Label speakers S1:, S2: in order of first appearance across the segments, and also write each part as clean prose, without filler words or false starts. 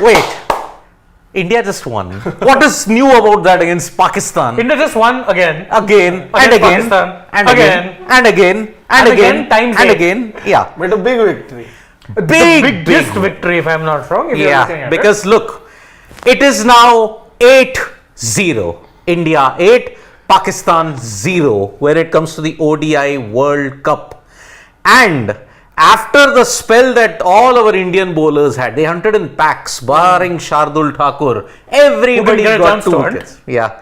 S1: Wait. India just won. What is new about that against Pakistan?
S2: India just won again.
S1: Again and again.
S2: Pakistan.
S1: And again. And again. And again.
S2: Times
S1: and
S2: 8.
S1: again. Yeah.
S3: But a big victory.
S2: The biggest victory, if I'm not wrong. If you're looking
S1: Yeah.
S2: at
S1: Because look, it is now 8-0. India 8, Pakistan 0 when it comes to the ODI World Cup. And after the spell that all our Indian bowlers had, they hunted in packs, barring Shardul Thakur. Everybody got 2 wickets. Yeah.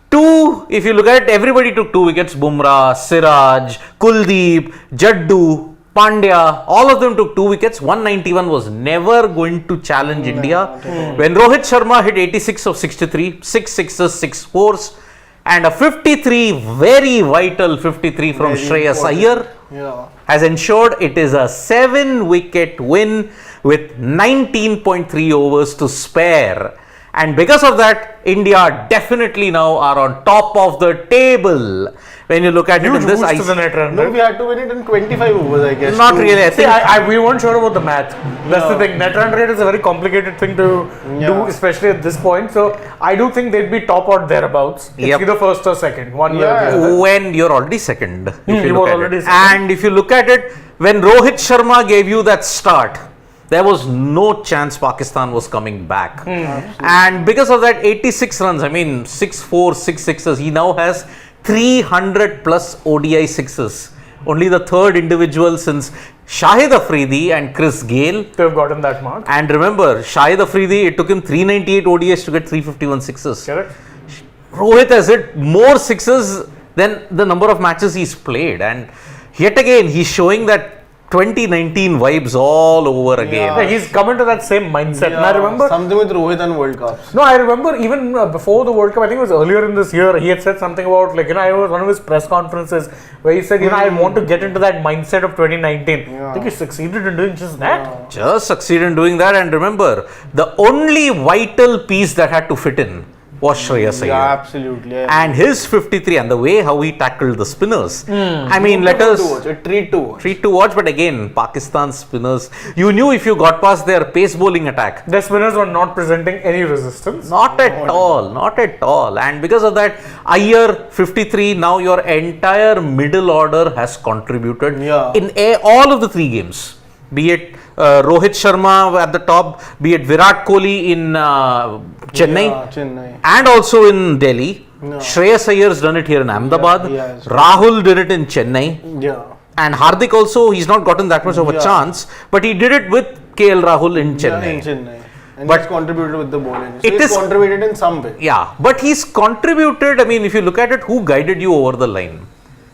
S1: 2, if you look at it, everybody took 2 wickets. Bumrah, Siraj, Kuldeep, Jaddu, Pandya, all of them took 2 wickets. 191 was never going to challenge India. When Rohit Sharma hit 86 of 63, 6 sixes, 6 fours, and a 53, very vital 53 from Shreyas Iyer, has ensured it is a 7-wicket win with 19.3 overs to spare. And because of that, India definitely now are on top of the table. When you look at
S2: Huge
S1: it in this
S2: boost to the net run
S3: No,
S2: rate.
S3: we had to win it in 25 overs, I guess.
S1: Not really. I think
S2: We weren't sure about the math. That's the thing. Net run rate is a very complicated thing to do, especially at this point. So I do think they'd be top or thereabouts. It's either first or second. One year.
S1: when you're already second. If you
S2: were
S1: look at
S2: already
S1: it.
S2: second.
S1: And if you look at it, when Rohit Sharma gave you that start, there was no chance Pakistan was coming back. And because of that 86 runs, I mean 6-4, 6 sixes, he now has 300 plus ODI sixes. Only the third individual since Shahid Afridi and Chris Gale.
S2: They've gotten that mark.
S1: And remember, Shahid Afridi, it took him 398 ODIs to get 351 sixes.
S2: Correct.
S1: Rohit has hit more sixes than the number of matches he's played. And yet again, he's showing that 2019 vibes all over again.
S2: Yeah, he's come into that same mindset. And I remember
S3: something with Rohit and World Cups.
S2: No, I remember even before the World Cup, I think it was earlier in this year, he had said something about, like, I was one of his press conferences where he said, I want to get into that mindset of 2019. I think he succeeded in doing just that.
S1: Just succeeded in doing that. And remember, the only vital piece that had to fit in was Shreyas Iyer.
S3: Yeah, absolutely.
S1: And his 53 and the way how he tackled the spinners. I mean, let us
S3: a treat to watch.
S1: treat to watch. But again, Pakistan spinners, you knew if you got past their pace bowling attack,
S2: The spinners were not presenting any resistance.
S1: not at all. And because of that, Iyer 53, now your entire middle order has contributed in all of the 3 games. Be it Rohit Sharma at the top, be it Virat Kohli in Chennai, and also in Delhi. Shreyas Iyer's done it here in Ahmedabad. Rahul did it in Chennai. And Hardik also, he's not gotten that much of a chance, but he did it with KL Rahul in Chennai.
S3: And
S1: But
S3: he's contributed with the bowling. So
S1: it
S3: he's
S1: is
S3: contributed in some way.
S1: Yeah, but he's contributed. I mean, if you look at it, who guided you over the line?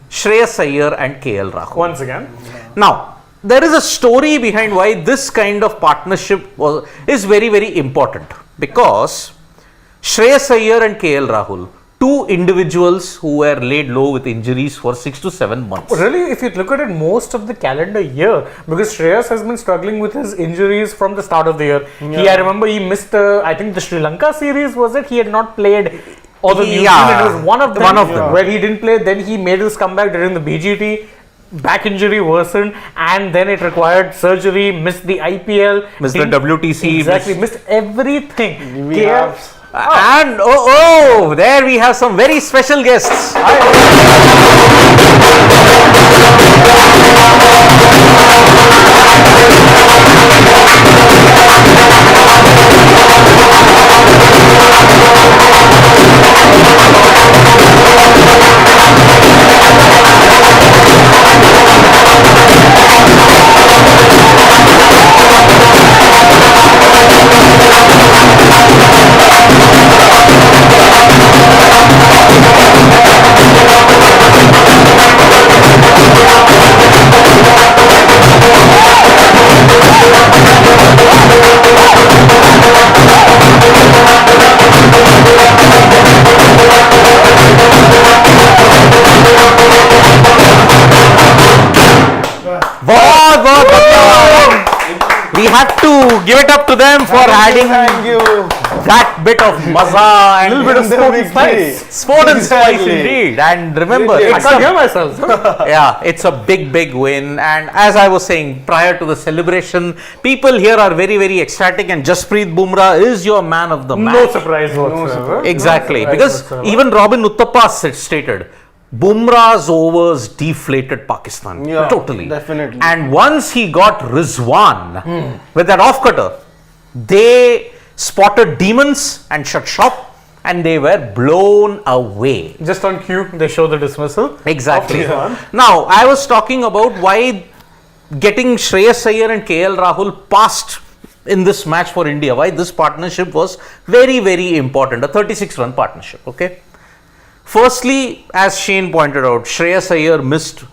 S1: Shreyas Iyer and KL Rahul.
S2: Once again.
S1: Now, there is a story behind why this kind of partnership is very, very important. Because Shreyas Iyer and KL Rahul, 2 individuals who were laid low with injuries for 6 to 7 months.
S2: Really, if you look at it, most of the calendar year, because Shreyas has been struggling with his injuries from the start of the year. I remember he missed, I think the Sri Lanka series, was it? He had not played, or the New Zealand, it was one of them. Where he didn't play, then he made his comeback during the BGT. Back injury worsened, and then it required surgery, missed the IPL,
S1: Missed the WTC.
S2: Exactly, missed everything.
S1: And there we have some very special guests. We have to give it up to them for adding
S3: Thank you.
S1: that bit of maza and
S2: Little bit of
S3: In the
S2: sport
S3: victory.
S2: spice.
S1: sport and spice
S3: Exactly.
S1: indeed. And remember,
S3: Really,
S2: I
S1: it's
S2: can't
S1: a,
S2: hear myself.
S1: yeah, it's a big win. And as I was saying prior to the celebration, people here are very ecstatic, and Jasprit Bumrah is your man of the match.
S2: No surprise whatsoever.
S1: Exactly,
S2: No surprise
S1: because
S2: whatsoever.
S1: even Robin Uthappa stated, Bumrah's overs deflated Pakistan
S3: Yeah,
S1: totally.
S3: definitely.
S1: And once he got Rizwan with that off cutter, they spotted demons and shut shop, and they were blown away.
S2: Just on cue, they show the dismissal.
S1: Exactly.
S2: Of Rizwan.
S1: Now, I was talking about why getting Shreyas Iyer and KL Rahul past in this match for India, why this partnership was very important, a 36-run partnership, okay? Firstly, as Shane pointed out, Shreyas Iyer missed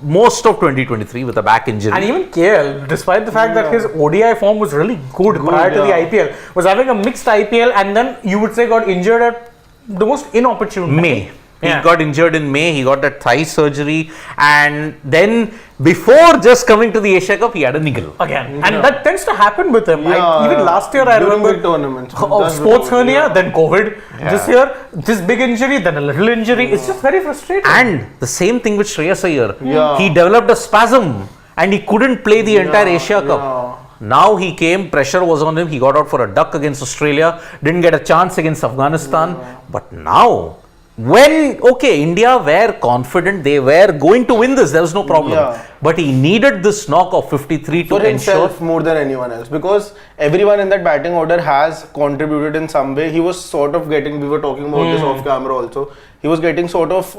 S1: most of 2023 with a back injury.
S2: And even KL, despite the fact that his ODI form was really good prior to the
S3: yeah.
S2: IPL, was having a mixed IPL and then you would say got injured at the most inopportune time.
S1: May.
S2: Yeah.
S1: He got injured in May. He got that thigh surgery, and then before just coming to the Asia Cup, he had a niggle.
S2: Again. And that tends to happen with him.
S3: Yeah,
S2: Even last year, I
S3: during
S2: remember
S3: big tournaments.
S2: of
S3: That's
S2: sports
S3: before,
S2: hernia,
S3: yeah.
S2: then COVID. This year, this big injury, then a little injury. It's just very frustrating.
S1: And the same thing with Shreyas Iyer.
S3: Yeah.
S1: He developed a spasm, and he couldn't play the entire Asia Cup. Now he came, pressure was on him. He got out for a duck against Australia, didn't get a chance against Afghanistan. But now, when, okay, India were confident, they were going to win this, there was no problem.
S3: Yeah.
S1: But he needed this knock of 53 to
S3: For
S1: ensure.
S3: himself more than anyone else, because everyone in that batting order has contributed in some way. He was sort of getting, we were talking about this off camera also, he was getting sort of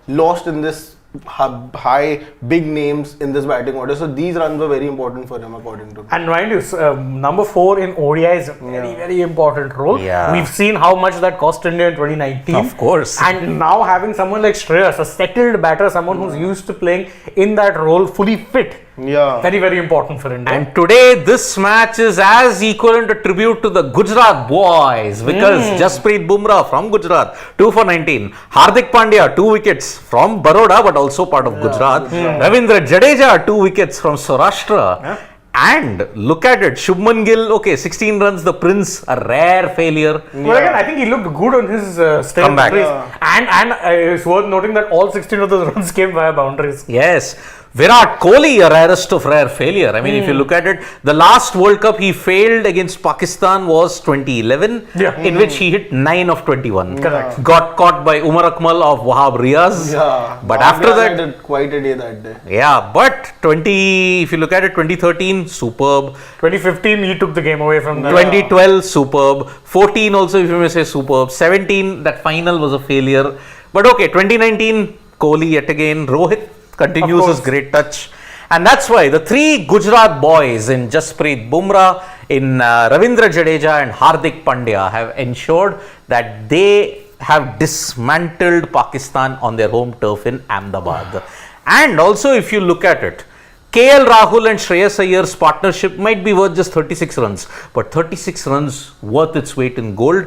S3: lost in this high big names in this batting order, so these runs were very important for him according to me.
S2: And mind you, number 4 in ODI is a very important role.
S1: Yeah.
S2: We've seen how much that cost India in 2019.
S1: Of course.
S2: And now having someone like Shreyas, a settled batter, someone who's used to playing in that role, fully fit.
S3: Yeah.
S2: Very important for India.
S1: And today, this match is as equivalent a tribute to the Gujarat boys, because Jasprit Bumrah from Gujarat, 2 for 19. Hardik Pandya, 2 wickets from Baroda, but also part of Gujarat. Ravindra Jadeja, 2 wickets from Saurashtra. And look at it, Shubman Gill, okay, 16 runs, the Prince, a rare failure.
S2: Well, again, I think he looked good on his stay
S1: Comeback.
S2: boundaries. And it's worth noting that all 16 of those runs came via boundaries.
S1: Yes. Virat Kohli, a rarest of rare failure. I mean, if you look at it, the last World Cup he failed against Pakistan was 2011, in which he hit 9 of 21.
S2: Correct.
S1: Got caught by Umar Akmal of Wahab Riaz.
S3: Yeah.
S1: But
S3: Bhavya
S1: after that,
S3: had quite a day that day.
S1: yeah, but if you look at it, 2013, superb.
S2: 2015, he took the game away from them.
S1: 2012, superb. 14 also, if you may say, superb. 17, that final was a failure. But okay, 2019, Kohli yet again. Rohit continues his great touch. And that's why the 3 Gujarat boys in Jasprit Bumrah, in Ravindra Jadeja and Hardik Pandya have ensured that they have dismantled Pakistan on their home turf in Ahmedabad. And also, if you look at it, KL Rahul and Shreyas Iyer's partnership might be worth just 36 runs, but 36 runs worth its weight in gold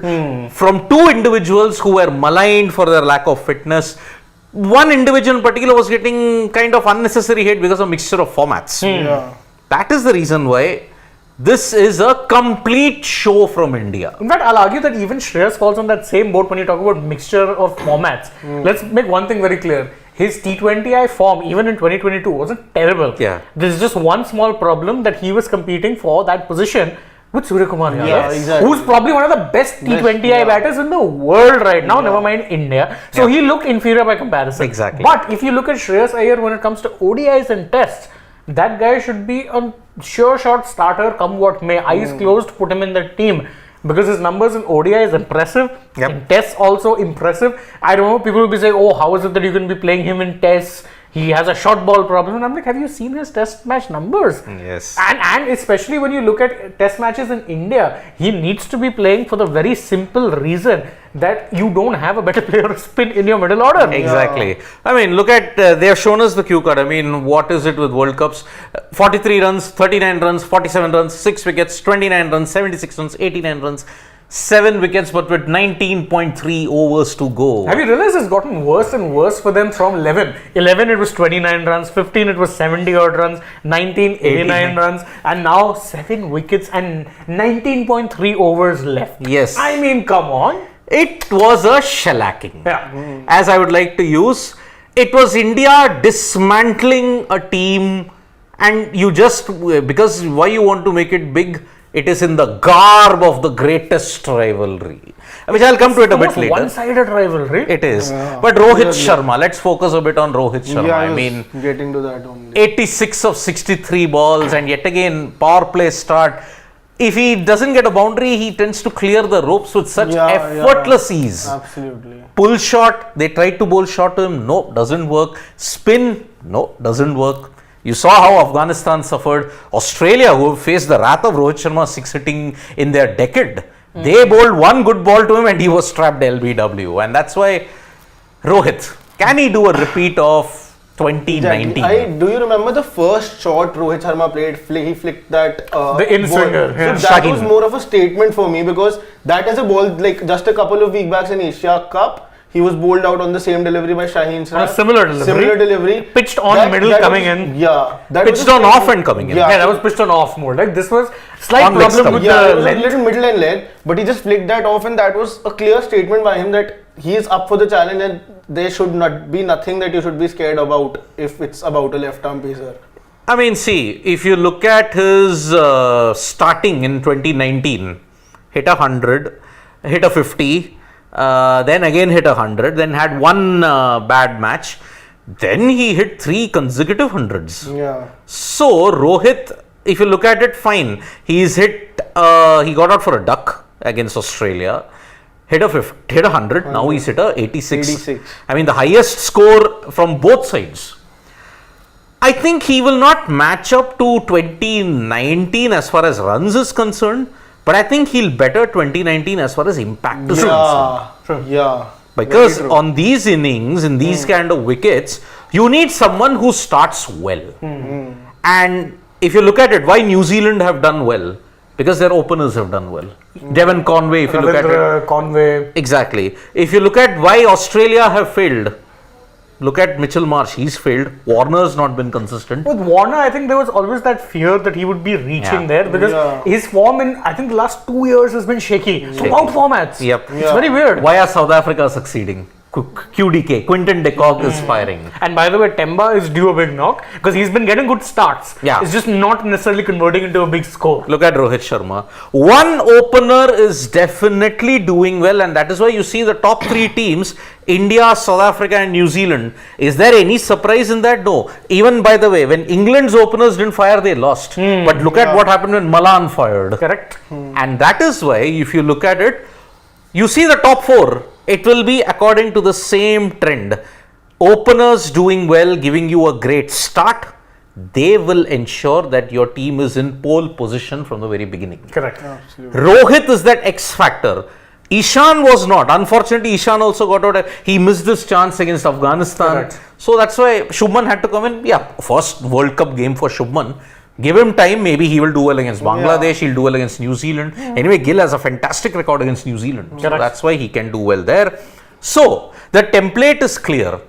S1: from 2 individuals who were maligned for their lack of fitness. One individual in particular was getting kind of unnecessary hate because of mixture of formats. That is the reason why this is a complete show from India.
S2: In fact, I'll argue that even Shreyas falls on that same boat when you talk about mixture of formats. Let's make one thing very clear. His T20I form, even in 2022, wasn't terrible.
S1: Yeah.
S2: There's just one small problem that he was competing for that position with Surya Kumar Yadav,
S3: Yeah, exactly.
S2: who's probably one of the best T20I batters in the world right now, never mind India. So he looked inferior by comparison.
S1: Exactly.
S2: But if you look at Shreyas Iyer when it comes to ODIs and tests, that guy should be a sure shot starter come what may. Eyes closed, put him in the team. Because his numbers in ODI is impressive, in tests also impressive. I don't know, people will be saying, oh, how is it that you can be playing him in tests? He has a short ball problem. And I'm like, have you seen his test match numbers?
S1: Yes.
S2: And especially when you look at test matches in India, he needs to be playing for the very simple reason that you don't have a better player of spin in your middle order.
S1: Exactly. I mean, look at, they have shown us the cue card. I mean, what is it with World Cups? 43 runs, 39 runs, 47 runs, 6 wickets, 29 runs, 76 runs, 89 runs. 7 wickets, but with 19.3 overs to go.
S2: Have you realized it's gotten worse and worse for them from 11? 11 it was 29 runs, 15 it was 70 odd runs, 19 89 runs, and now 7 wickets and 19.3 overs left.
S1: Yes.
S2: I mean, come on.
S1: It was a shellacking.
S2: Yeah.
S1: As I would like to use, it was India dismantling a team, and you just, because why you want to make it big, it is in the garb of the greatest rivalry, which I'll come to it a bit later.
S2: One-sided rivalry.
S1: It is. But Rohit Sharma, let's focus a bit on Rohit Sharma.
S3: Yeah,
S1: I mean,
S3: getting to that only.
S1: 86 of 63 balls, and yet again, power play start. If he doesn't get a boundary, he tends to clear the ropes with such effortless ease.
S3: Absolutely.
S1: Pull shot, they tried to bowl shot to him, no, doesn't work. Spin, no, doesn't work. You saw how Afghanistan suffered. Australia, who faced the wrath of Rohit Sharma 6 hitting in their decade, they bowled one good ball to him and he was strapped LBW. And that's why Rohit, can he do a repeat of 2019?
S3: Exactly. Do you remember the first shot Rohit Sharma played? He flicked that
S2: the in-swinger.
S3: So that was more of a statement for me, because that is a ball, like just a couple of weeks back in Asia Cup, he was bowled out on the same delivery by Shaheen Shah.
S2: A similar delivery. Pitched on middle coming in.
S3: Yeah.
S1: Pitched on off and coming in.
S2: Yeah, that was pitched on off mode. Like this was slight
S1: On
S2: problem with the
S3: it was
S2: length.
S3: a little middle and leg, but he just flicked that off, and that was a clear statement by him that he is up for the challenge, and there should not be nothing that you should be scared about if it's about a left-arm pacer.
S1: I mean, see, if you look at his starting in 2019, hit 100, hit a 50, then again hit 100, then had one bad match, then he hit 3 consecutive hundreds.
S3: Yeah.
S1: So Rohit, if you look at it, fine, he's hit, he got out for a duck against Australia, hit a 100, now he's hit a 86. I mean, the highest score from both sides. I think he will not match up to 2019 as far as runs is concerned, but I think he'll better 2019 as far as impact is concerned.
S3: Yeah.
S1: Because on these innings, in these kind of wickets, you need someone who starts well. And if you look at it, why New Zealand have done well? Because their openers have done well. Devon Conway, if you look at it.
S2: Conway.
S1: Exactly. If you look at why Australia have failed, look at Mitchell Marsh, he's failed. Warner's not been consistent.
S2: With Warner, I think there was always that fear that he would be reaching there, because his form in, I think, the last 2 years has been shaky. Throughout formats.
S1: Yep.
S2: It's very weird.
S1: Why are South Africa succeeding? QDK, Quinton de Kock is firing.
S2: And by the way, Temba is due a big knock because he's been getting good starts.
S1: Yeah.
S2: It's just not necessarily converting into a big score.
S1: Look at Rohit Sharma. One opener is definitely doing well, and that is why you see the top 3 teams, India, South Africa and New Zealand. Is there any surprise in that? No. Even, by the way, when England's openers didn't fire, they lost. But look at what happened when Malan fired.
S2: Correct.
S1: And that is why, if you look at it, you see the top 4, it will be according to the same trend. Openers doing well, giving you a great start, they will ensure that your team is in pole position from the very beginning.
S2: Correct.
S3: Absolutely.
S1: Rohit is that X factor. Ishan was not. Unfortunately, Ishan also got out. He missed his chance against Afghanistan.
S2: Correct.
S1: So that's why Shubman had to come in. Yeah, first World Cup game for Shubman. Give him time, maybe he will do well against Bangladesh, he'll do well against New Zealand. Anyway, Gill has a fantastic record against New Zealand. So that's why he can do well there. So, the template is clear.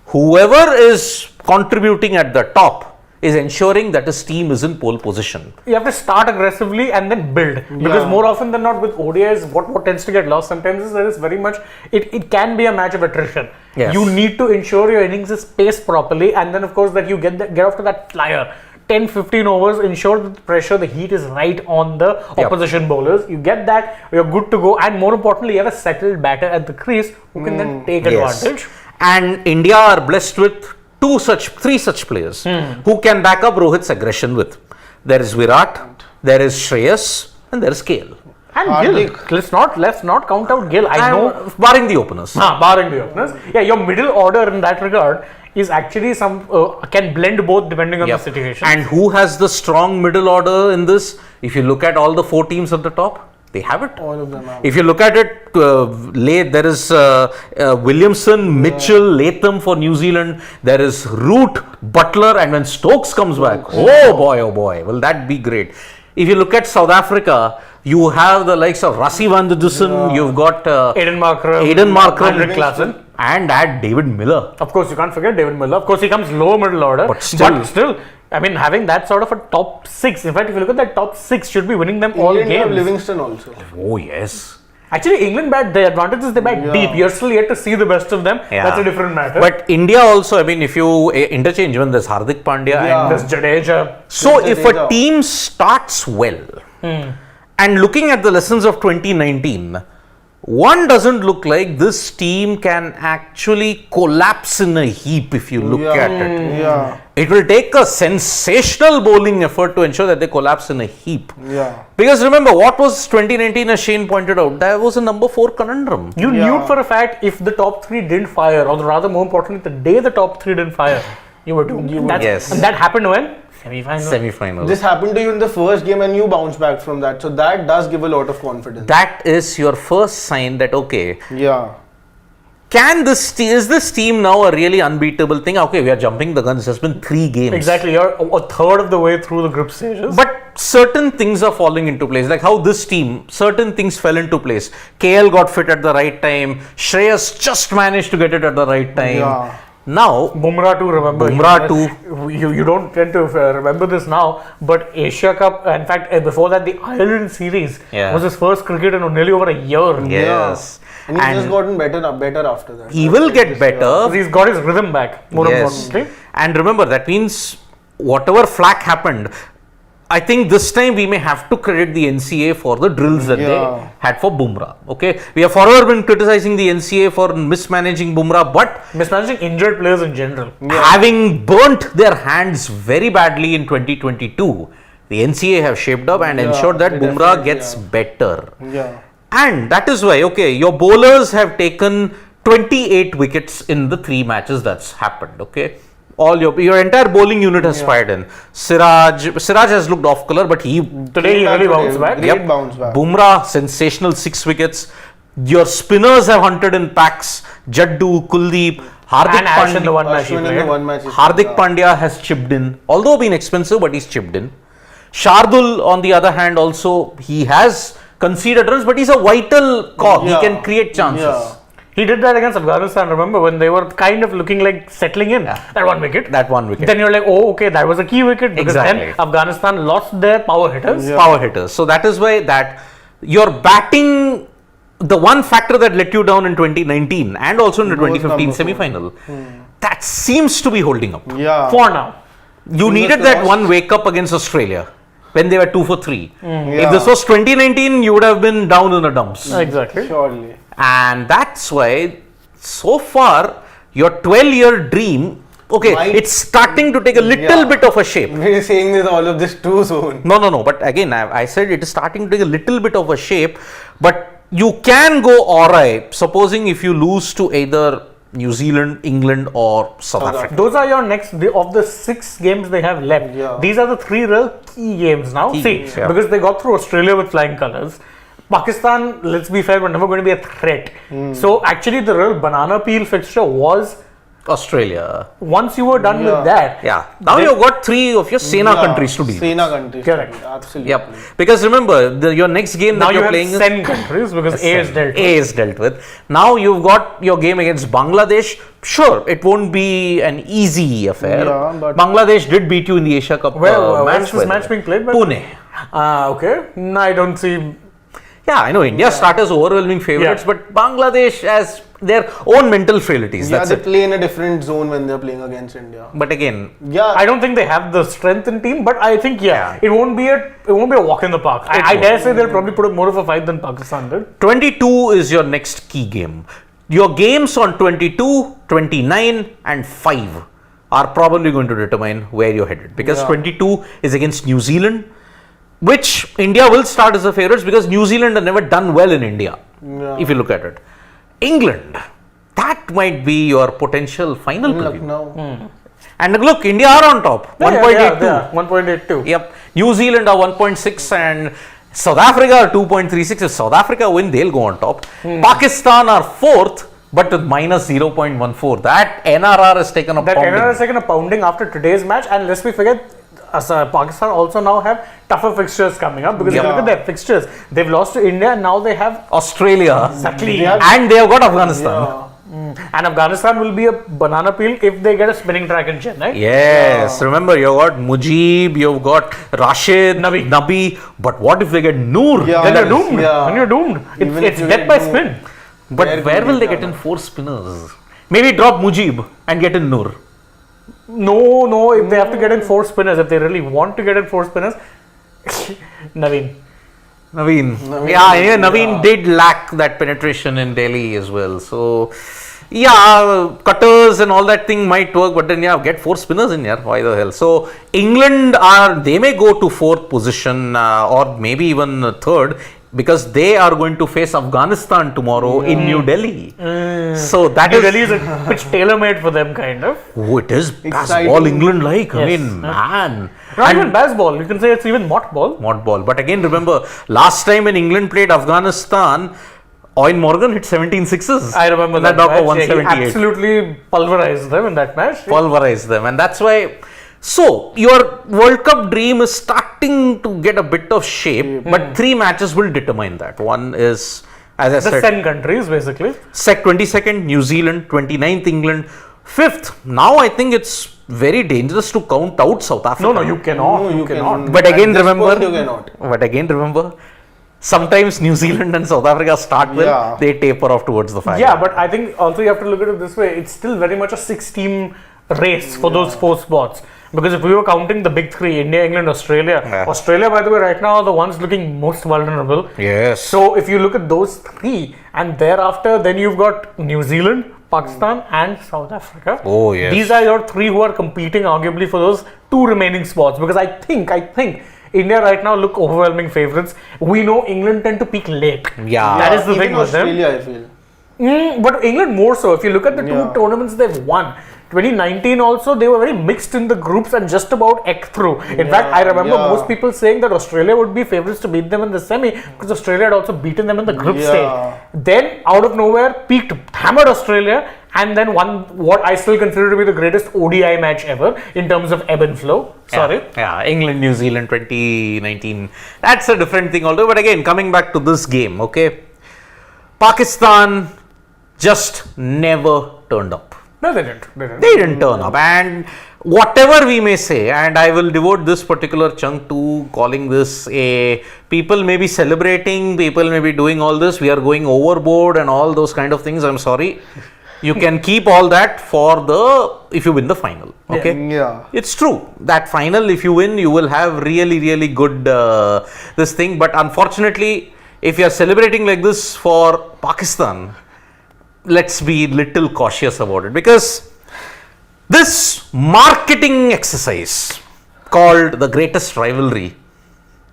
S1: Whoever is contributing at the top is ensuring that his team is in pole position.
S2: You have to start aggressively and then build, because more often than not with ODIs, what tends to get lost sometimes is there is very much, it can be a match of attrition.
S1: Yes.
S2: You need to ensure your innings is paced properly, and then of course that you get off to that flyer. 10-15 overs, ensure that the pressure, the heat is right on the opposition bowlers. You get that, you're good to go, and more importantly, you have a settled batter at the crease who can then take advantage.
S1: And India are blessed with 3 such players who can back up Rohit's aggression with. There is Virat, there is Shreyas, and there is KL.
S2: And Gill. Let's not count out Gill. I know,
S1: barring the openers.
S2: Barring the openers. Yeah, your middle order in that regard is actually can blend both depending on the situation.
S1: And who has the strong middle order in this? If you look at all the 4 teams at the top, they have it.
S3: All of them have.
S1: If you look at it, there is Williamson, Mitchell, Latham for New Zealand. There is Root, Butler, and when Stokes comes back, oh boy, will that be great. If you look at South Africa, You have the likes of Rassi van der Dussen. You've got
S2: Aiden Markram,
S1: Henrik
S2: Klassen.
S1: And add David Miller.
S2: Of course, you can't forget David Miller. Of course, he comes low middle order.
S1: But still,
S2: I mean, having that sort of a top 6. In fact, if you look at that top 6, should be winning them all
S3: England have
S2: games.
S3: Livingston also.
S1: Oh yes.
S2: Actually, England bat, the advantage is they bat deep. You're still yet to see the best of them. That's a different matter.
S1: But India also, I mean, if you interchange, even there's Hardik Pandya and
S2: there's Jadeja.
S1: so if a team starts well, and looking at the lessons of 2019, one doesn't look like this team can actually collapse in a heap if you look at it.
S3: Yeah.
S1: It will take a sensational bowling effort to ensure that they collapse in a heap.
S3: Yeah.
S1: Because remember, what was 2019, as Shane pointed out, that was a number 4 conundrum.
S2: You knew for a fact if the top 3 didn't fire, or rather more importantly, the day the top 3 didn't fire, you were doomed.
S1: Yes.
S2: And that happened when?
S1: Semi-final.
S3: This happened to you in the first game and you bounce back from that. So that does give a lot of confidence.
S1: That is your first sign that, okay,
S3: Yeah.
S1: is this team now a really unbeatable thing? Okay, we are jumping the guns. It's been 3 games.
S2: Exactly. You're a third of the way through the group stages.
S1: But certain things are falling into place. Like how this team, certain things fell into place. KL got fit at the right time. Shreyas just managed to get it at the right time.
S3: Yeah.
S1: Now,
S2: Bumrah too, remember. You don't tend to remember this now, but Asia Cup, in fact, before that, the Ireland series was his first cricket in nearly over a year.
S1: yes.
S3: And he's just gotten better after that.
S1: He will get better.
S2: He's got his rhythm back, more importantly.
S1: And remember, that means whatever flack happened, I think this time we may have to credit the NCA for the drills that they had for Bumrah. Okay, we have forever been criticizing the NCA for mismanaging Bumrah, but
S2: mismanaging injured players in general.
S1: Having burnt their hands very badly in 2022, the NCA have shaped up and ensured that Bumrah gets better.
S3: Yeah.
S1: And that is why, okay, your bowlers have taken 28 wickets in the 3 matches that's happened. Okay. All your entire bowling unit has fired in. Siraj has looked off color, but
S2: today he really bounced back.
S3: Great bounce back.
S1: Bumrah, sensational 6 wickets. Your spinners have hunted in packs. Jaddu, Kuldeep, Hardik
S2: Ash in the one match he
S3: Ashwin in the
S2: played.
S3: one match.
S1: Hardik Pandya has chipped in, although been expensive, but he's chipped in. Shardul, on the other hand, also he has conceded runs, but he's a vital cog. He can create chances.
S3: Yeah.
S2: He did that against Afghanistan, remember, when they were kind of looking like settling in. That one wicket.
S1: Then
S2: you're like, oh, okay, that was a key wicket. Because then Afghanistan lost their power hitters.
S1: So that is why that your batting, the one factor that let you down in 2019 and also in the 2015 semi-final, that seems to be holding up.
S3: Yeah.
S2: For now.
S1: You needed that one wake up against Australia when they were 2 for 3. If this was 2019, you would have been down in the dumps.
S2: Exactly.
S3: Surely.
S1: And that's why, so far, your 12-year dream, it's starting to take a little bit of a shape.
S3: We're saying this all of this too soon.
S1: No. But again, I said it is starting to take a little bit of a shape. But you can go alright, supposing if you lose to either New Zealand, England, or South Africa.
S2: Those are your next, of the 6 games they have left.
S3: Yeah.
S2: These are the 3 real key games now. Because they got through Australia with flying colours. Pakistan, let's be fair, were never going to be a threat. So actually the real banana peel fixture was
S1: Australia.
S2: Once you were done with that.
S1: Now you've got 3 of your Sena countries to deal with.
S3: Sena countries.
S2: Correct.
S3: Absolutely.
S1: Yep. Because remember, your next game
S2: now
S1: that you're
S2: have
S1: playing
S2: Sen countries because A is dealt with.
S1: Now you've got your game against Bangladesh. Sure, it won't be an easy affair.
S3: Yeah, but
S1: Bangladesh did beat you in the Asia Cup
S2: where is this match being played by?
S1: Pune.
S2: Okay. No, I don't see.
S1: Yeah, I know India start as overwhelming favourites, but Bangladesh has their own mental frailties.
S3: they play in a different zone when they're playing against India.
S1: But again,
S2: I don't think they have the strength in team. But I think it won't be a walk in the park. I dare say they'll probably put up more of a fight than Pakistan did.
S1: 22 is your next key game. Your games on 22, 29, and 5 are probably going to determine where you're headed, because 22 is against New Zealand, which India will start as a favourites because New Zealand have never done well in India, if you look at it. England, that might be your potential final preview. And look, India are on top, 1.82.
S2: 1.82.
S1: Yep. New Zealand are 1.6 and South Africa are 2.36. If South Africa win, they'll go on top. Pakistan are 4th, but with minus 0.14. That NRR has taken a pounding.
S2: NRR has taken a pounding after today's match, and lest we forget, Pakistan also now have tougher fixtures coming up because if you look at their fixtures, they've lost to India and now they have
S1: Australia.
S2: exactly.
S1: And they have got Afghanistan.
S3: Yeah.
S2: And Afghanistan will be a banana peel if they get a spinning track in Chennai.
S1: Yes, remember you've got Mujib, you've got Rashid, Nabi. But what if they get Noor?
S3: Yeah.
S2: Then you're doomed.
S3: Yeah.
S2: Then you're doomed.
S3: Even
S2: It's
S3: if you
S2: death
S3: get
S2: by
S3: Noor.
S2: spin.
S1: But where will they get in 4 spinners? Maybe drop Mujib and get in Noor.
S2: No. If they have to get in 4 spinners, if they really want to get in 4 spinners, Naveen.
S1: Naveen. Yeah, anyway, Naveen did lack that penetration in Delhi as well. So, yeah, cutters and all that thing might work, but then get 4 spinners in here. Why the hell? So, England they may go to 4th position or maybe even 3rd because they are going to face Afghanistan tomorrow in New Delhi. So, that
S2: New Delhi is a pitch tailor-made for them, kind of.
S1: Oh, it is
S3: Exciting.
S1: baseball England like. I
S2: Yes.
S1: mean, man.
S2: Not even baseball. You can say it's even mott ball.
S1: Mod ball. But again, remember, last time when England played Afghanistan, Owen Morgan hit 17 sixes.
S2: I remember that
S1: knock
S2: match.
S1: of
S2: Yeah, he
S1: 178.
S2: absolutely pulverized them in that match.
S1: Pulverized them. And that's why. So, your World Cup dream is starting to get a bit of shape, but 3 matches will determine that. One is, as I
S2: The
S1: said,
S2: 10 countries, basically.
S1: 22nd, New Zealand, 29th, England. 5th, now I think it's very dangerous to count out South Africa.
S2: No, you cannot.
S3: No,
S2: you cannot.
S1: But
S3: At
S1: again,
S3: this
S1: remember.
S3: point, you cannot.
S1: But again, remember. Sometimes New Zealand and South Africa start well,
S3: Yeah.
S1: they taper off towards the final.
S2: Yeah, but I think also you have to look at it this way. It's still very much a 6-team race for those 4 spots. Because if we were counting the big 3, India, England, Australia, Australia, by the way, right now are the ones looking most vulnerable.
S1: Yes.
S2: So if you look at those 3, and thereafter, then you've got New Zealand, Pakistan, and South Africa.
S1: Oh, yes.
S2: These are your 3 who are competing arguably for those 2 remaining spots. Because I think India right now look overwhelming favorites. We know England tend to peak late.
S1: Yeah.
S2: That is the
S3: Even
S2: thing with them.
S3: Australia, I feel.
S2: But England more so. If you look at the 2 tournaments they've won, 2019 also, they were very mixed in the groups and just about eked through. In fact, I remember most people saying that Australia would be favourites to beat them in the semi because Australia had also beaten them in the group stage. Then, out of nowhere, peaked, hammered Australia and then won what I still consider to be the greatest ODI match ever in terms of ebb and flow. Sorry.
S1: Yeah, England, New Zealand 2019. That's a different thing although. But again, coming back to this game, okay. Pakistan just never turned up.
S2: No, they didn't.
S1: They didn't turn up. And whatever we may say, and I will devote this particular chunk to calling this a people may be celebrating, people may be doing all this, we are going overboard and all those kind of things. I'm sorry. You can keep all that for if you win the final. Okay.
S3: Yeah.
S1: It's true. That final, if you win, you will have really good this thing. But unfortunately, if you are celebrating like this for Pakistan, let's be little cautious about it because this marketing exercise called the greatest rivalry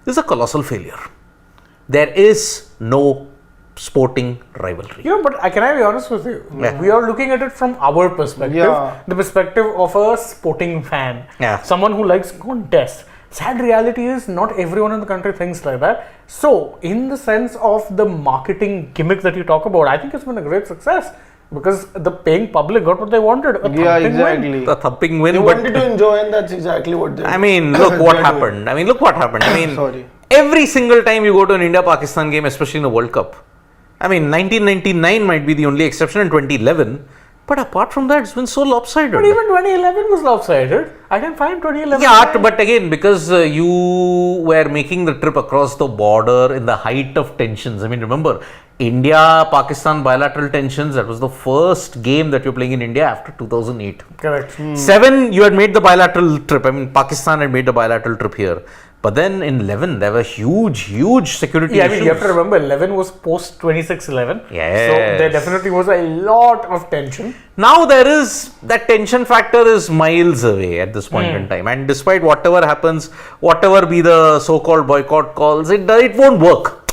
S1: is a colossal failure. There is no sporting rivalry.
S2: But can I be honest with you?
S1: Yeah.
S2: We are looking at it from our perspective, the perspective of a sporting fan, someone who likes contests. Sad reality is not everyone in the country thinks like that. So, in the sense of the marketing gimmick that you talk about, I think it's been a great success because the paying public got what they wanted.
S3: Exactly.
S1: The thumping win.
S3: They wanted to enjoy, and that's exactly what they.
S1: I mean, look what happened.
S3: Sorry.
S1: Every single time you go to an India-Pakistan game, especially in a World Cup, 1999 might be the only exception in 2011. But apart from that, it's been so lopsided.
S2: But even 2011 was lopsided. I can find 2011.
S1: Yeah, but again, because you were making the trip across the border in the height of tensions. Remember, India-Pakistan bilateral tensions, that was the first game that you're playing in India after 2008.
S2: Correct.
S1: 7, you had made the bilateral trip. Pakistan had made the bilateral trip here. But then in 11, there were huge security issues.
S2: You have to remember, 11 was post 26-11.
S1: Yes.
S2: So there definitely was a lot of tension.
S1: Now there is, that tension factor is miles away at this point in time. And despite whatever happens, whatever be the so-called boycott calls, it won't work.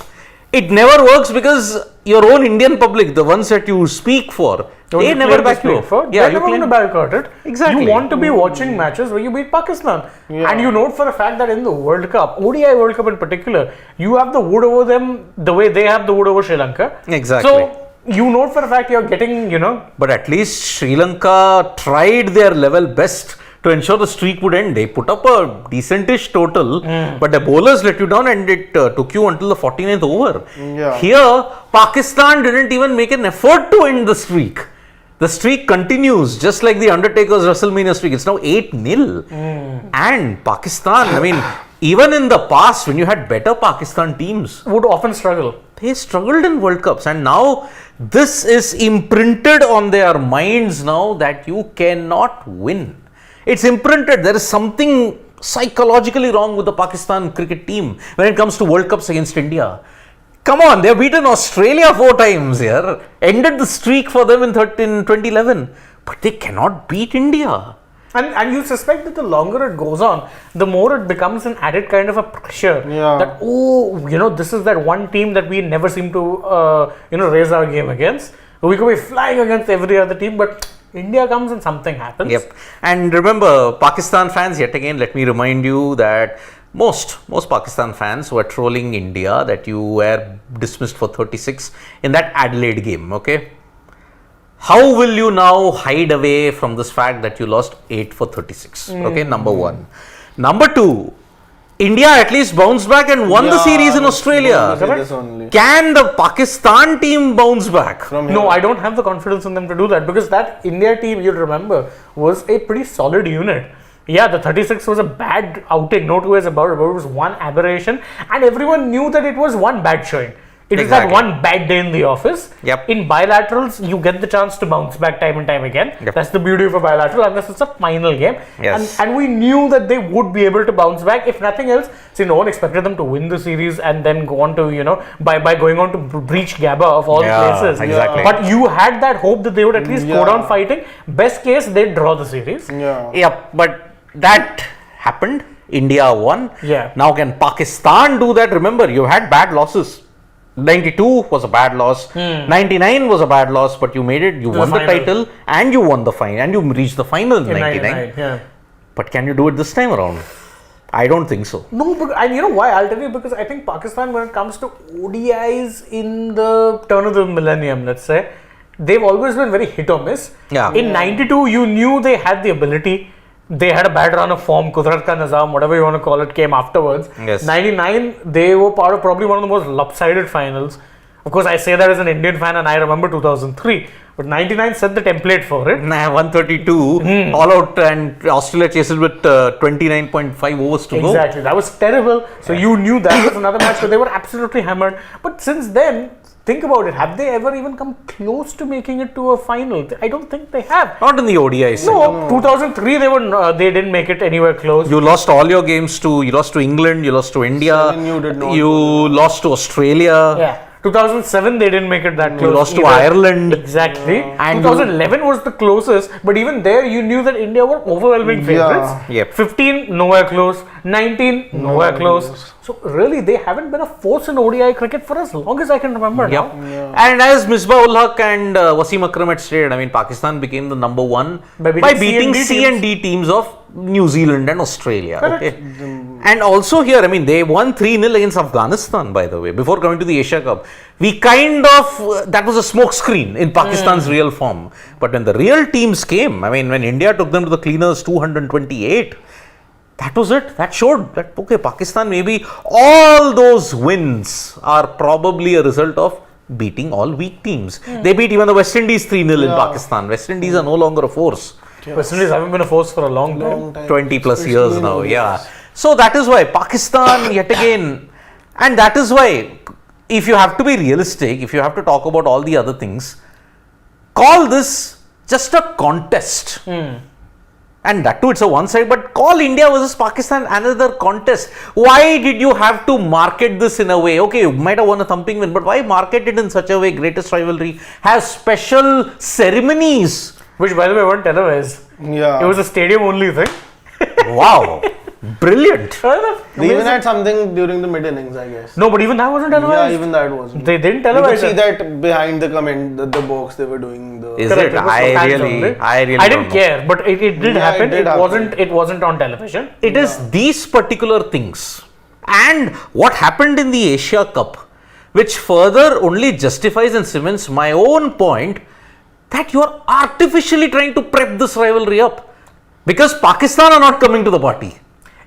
S1: It never works because your own Indian public, the ones that you speak for, they never back you up.
S2: Yeah, you want to boycott it.
S1: Exactly.
S2: You want to be watching matches where you beat Pakistan. And you note for a fact that in the World Cup, ODI World Cup in particular, you have the wood over them the way they have the wood over Sri Lanka.
S1: Exactly.
S2: So, you note for a fact you're getting,
S1: But at least Sri Lanka tried their level best to ensure the streak would end. They put up a decentish total, but the bowlers let you down, and it took you until the 49th over.
S3: Yeah.
S1: Here, Pakistan didn't even make an effort to end the streak. The streak continues, just like the Undertaker's WrestleMania streak. It's now 8-0. And Pakistan, I mean, even in the past, when you had better Pakistan teams,
S2: Would often struggle.
S1: they struggled in World Cups, and now this is imprinted on their minds now that you cannot win. It's imprinted. There is something psychologically wrong with the Pakistan cricket team when it comes to World Cups against India. Come on, they've beaten Australia 4 times here, ended the streak for them in 2011, but they cannot beat India.
S2: And you suspect that the longer it goes on, the more it becomes an added kind of a pressure.
S3: Yeah.
S2: That, this is that one team that we never seem to, raise our game against. We could be flying against every other team, but India comes and something happens.
S1: Yep. And remember, Pakistan fans, yet again, let me remind you that most Pakistan fans were trolling India that you were dismissed for 36 in that Adelaide game, okay? How will you now hide away from this fact that you lost 8 for 36? Okay, number one. Number two, India at least bounced back and won the series in Australia. Can the Pakistan team bounce back?
S2: No, I don't have the confidence in them to do that, because that India team, you'll remember, was a pretty solid unit. Yeah, the 36 was a bad outing, no two ways about it, but it was one aberration, and everyone knew that it was one bad showing. It is that one bad day in the office.
S1: Yep.
S2: In bilaterals, you get the chance to bounce back time and time again.
S1: Yep.
S2: That's the beauty of a bilateral, unless it's a final game.
S1: Yes.
S2: And we knew that they would be able to bounce back. If nothing else, see, no one expected them to win the series and then go on to, by going on to breach Gabba of all places.
S1: Exactly.
S2: But you had that hope that they would at least go down fighting. Best case, they'd draw the series.
S1: Yep, but that happened. India won.
S2: Yeah.
S1: Now can Pakistan do that? Remember, you had bad losses. 92 was a bad loss. 99 was a bad loss, but you made it. You won the title and you won the final, and you reached the final in 99.
S2: Yeah.
S1: But can you do it this time around? I don't think so.
S2: No, but and you know why? I'll tell you, because I think Pakistan, when it comes to ODIs in the turn of the millennium, let's say, they've always been very hit or miss.
S1: Yeah.
S2: In 92, you knew they had the ability. They had a bad run of form. Kudrat ka Nizam, whatever you want to call it, came afterwards.
S1: Yes.
S2: 99, they were part of probably one of the most lopsided finals. Of course, I say that as an Indian fan, and I remember 2003. But 99 set the template for it.
S1: 132 all out, and Australia chases with 29.5 overs to go.
S2: Exactly. That was terrible. So you knew that was another match where they were absolutely hammered. But since then, think about it. Have they ever even come close to making it to a final? I don't think they have.
S1: Not in the ODIs.
S2: No, 2003 they didn't make it anywhere close.
S1: You lost all your games you lost to England, you lost to India, you lost to Australia.
S2: Yeah. 2007 they didn't make it that close.
S1: You lost
S2: either.
S1: to Ireland.
S2: Exactly.
S1: And
S2: 2011 was the closest, but even there you knew that India were overwhelming favorites.
S1: Yep.
S2: 15 nowhere close, 19 nowhere close. So really they haven't been a force in ODI cricket for as long as I can remember now.
S1: And as Misbah ul Haq and Wasim Akram had stated, I mean, Pakistan became the number one by beating C and D teams of New Zealand and Australia.
S2: Correct.
S1: Okay. And also here, I mean, they won 3-0 against Afghanistan, by the way, before coming to the Asia Cup. We kind of, that was a smoke screen in Pakistan's real form. But when the real teams came, I mean, when India took them to the cleaners 228, that was it. That showed that, okay, Pakistan, maybe all those wins are probably a result of beating all weak teams. They beat even the West Indies 3-0 in Pakistan. West Indies are no longer a force.
S2: West Indies haven't been a force for a long time.
S1: 20 plus years now, yeah. So that is why Pakistan, yet again, and that is why, if you have to be realistic, if you have to talk about all the other things, call this just a contest. And that too, it's a one side, but call India versus Pakistan another contest. Why did you have to market this in a way? Okay, you might have won a thumping win, but why market it in such a way? Greatest rivalry, have special ceremonies.
S2: Which, by the way, weren't televised.
S3: Yeah.
S2: It was a stadium only thing.
S1: Wow. Brilliant.
S3: They even had something during the mid innings, I guess.
S2: No, but even that wasn't televised.
S3: Yeah, even that wasn't.
S2: They didn't
S3: You could
S2: televise
S3: see
S2: it.
S3: that behind the box they were doing the.
S1: Is
S2: Correct,
S1: it?
S2: was
S1: I
S2: fans
S1: really
S2: only.
S1: I
S2: didn't
S1: don't know.
S2: care, but it did
S3: Yeah,
S2: happen.
S3: it did happen.
S2: It wasn't on television.
S1: It is these particular things and what happened in the Asia Cup which further only justifies and cements my own point that you are artificially trying to prep this rivalry up. Because Pakistan are not coming to the party.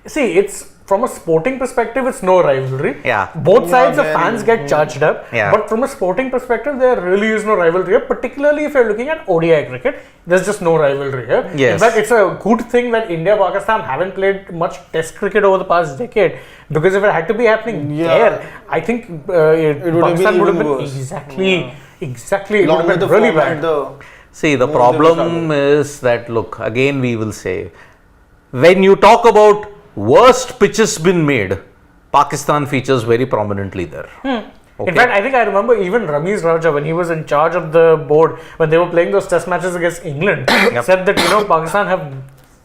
S2: See, it's from a sporting perspective, it's no rivalry.
S1: Yeah.
S2: Both sides of
S3: then-
S2: fans get charged up.
S1: Yeah.
S2: But from a sporting perspective, there really is no rivalry here. Particularly if you're looking at ODI cricket, there's just no rivalry here.
S1: Yes.
S2: In fact, it's a good thing that India-Pakistan haven't played much Test cricket over the past decade. Because if it had to be happening there, I think
S3: would have been
S2: Pakistan would have
S3: even
S2: been
S3: worse.
S2: exactly. It would
S3: Along
S2: have
S3: with
S2: been
S3: the
S2: really
S3: format,
S2: bad.
S1: See, the
S3: More than
S1: problem is that, look, again we will say, when you talk about worst pitches been made, Pakistan features very prominently there. Okay.
S2: In fact, I think I remember even Ramiz Raja, when he was in charge of the board, when they were playing those test matches against England, said that, Pakistan have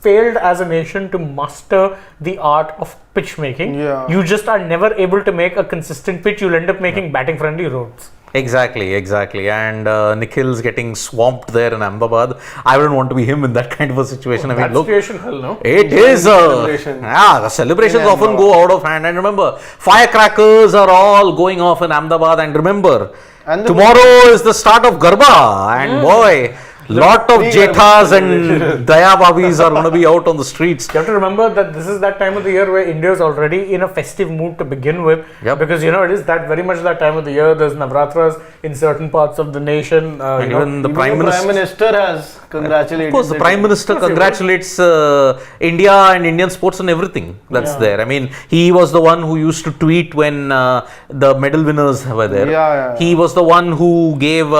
S2: failed as a nation to master the art of pitch making.
S3: Yeah.
S2: You just are never able to make a consistent pitch. You'll end up making batting friendly roads.
S1: Exactly. And Nikhil's getting swamped there in Ahmedabad. I wouldn't want to be him in that kind of a situation. I mean,
S2: That
S1: look,
S2: situation, hell no.
S1: it is
S3: celebration.
S1: the celebrations
S3: In
S1: often go out of hand. And remember, firecrackers are all going off in Ahmedabad. And remember,
S3: And the-
S1: tomorrow is the start of Garba. And boy, lot of Jethas and Daya Babis are going to be out on the streets.
S2: You have to remember that this is that time of the year where India is already in a festive mood to begin with.
S1: Yep.
S2: Because, it is that very much that time of the year. There's Navratras in certain parts of the nation.
S1: And even the
S3: Even
S1: Prime
S3: the
S1: Minister.
S3: Prime Minister has congratulated.
S1: Of course, the Prime Minister congratulates India and Indian sports and everything that's there. I mean, he was the one who used to tweet when the medal winners were there.
S3: Yeah.
S1: He was the one who gave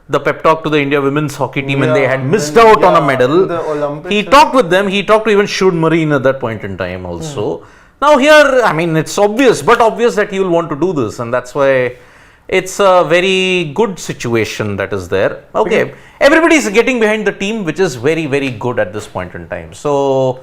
S1: the pep talk to the India women's hockey team when they had missed out on a medal.
S3: The Olympics
S1: He talked with them. He talked to even Shud Marine at that point in time also. Now here, I mean, it's obvious that he will want to do this, and that's why it's a very good situation that is there. Okay, everybody is getting behind the team, which is very, very good at this point in time. So,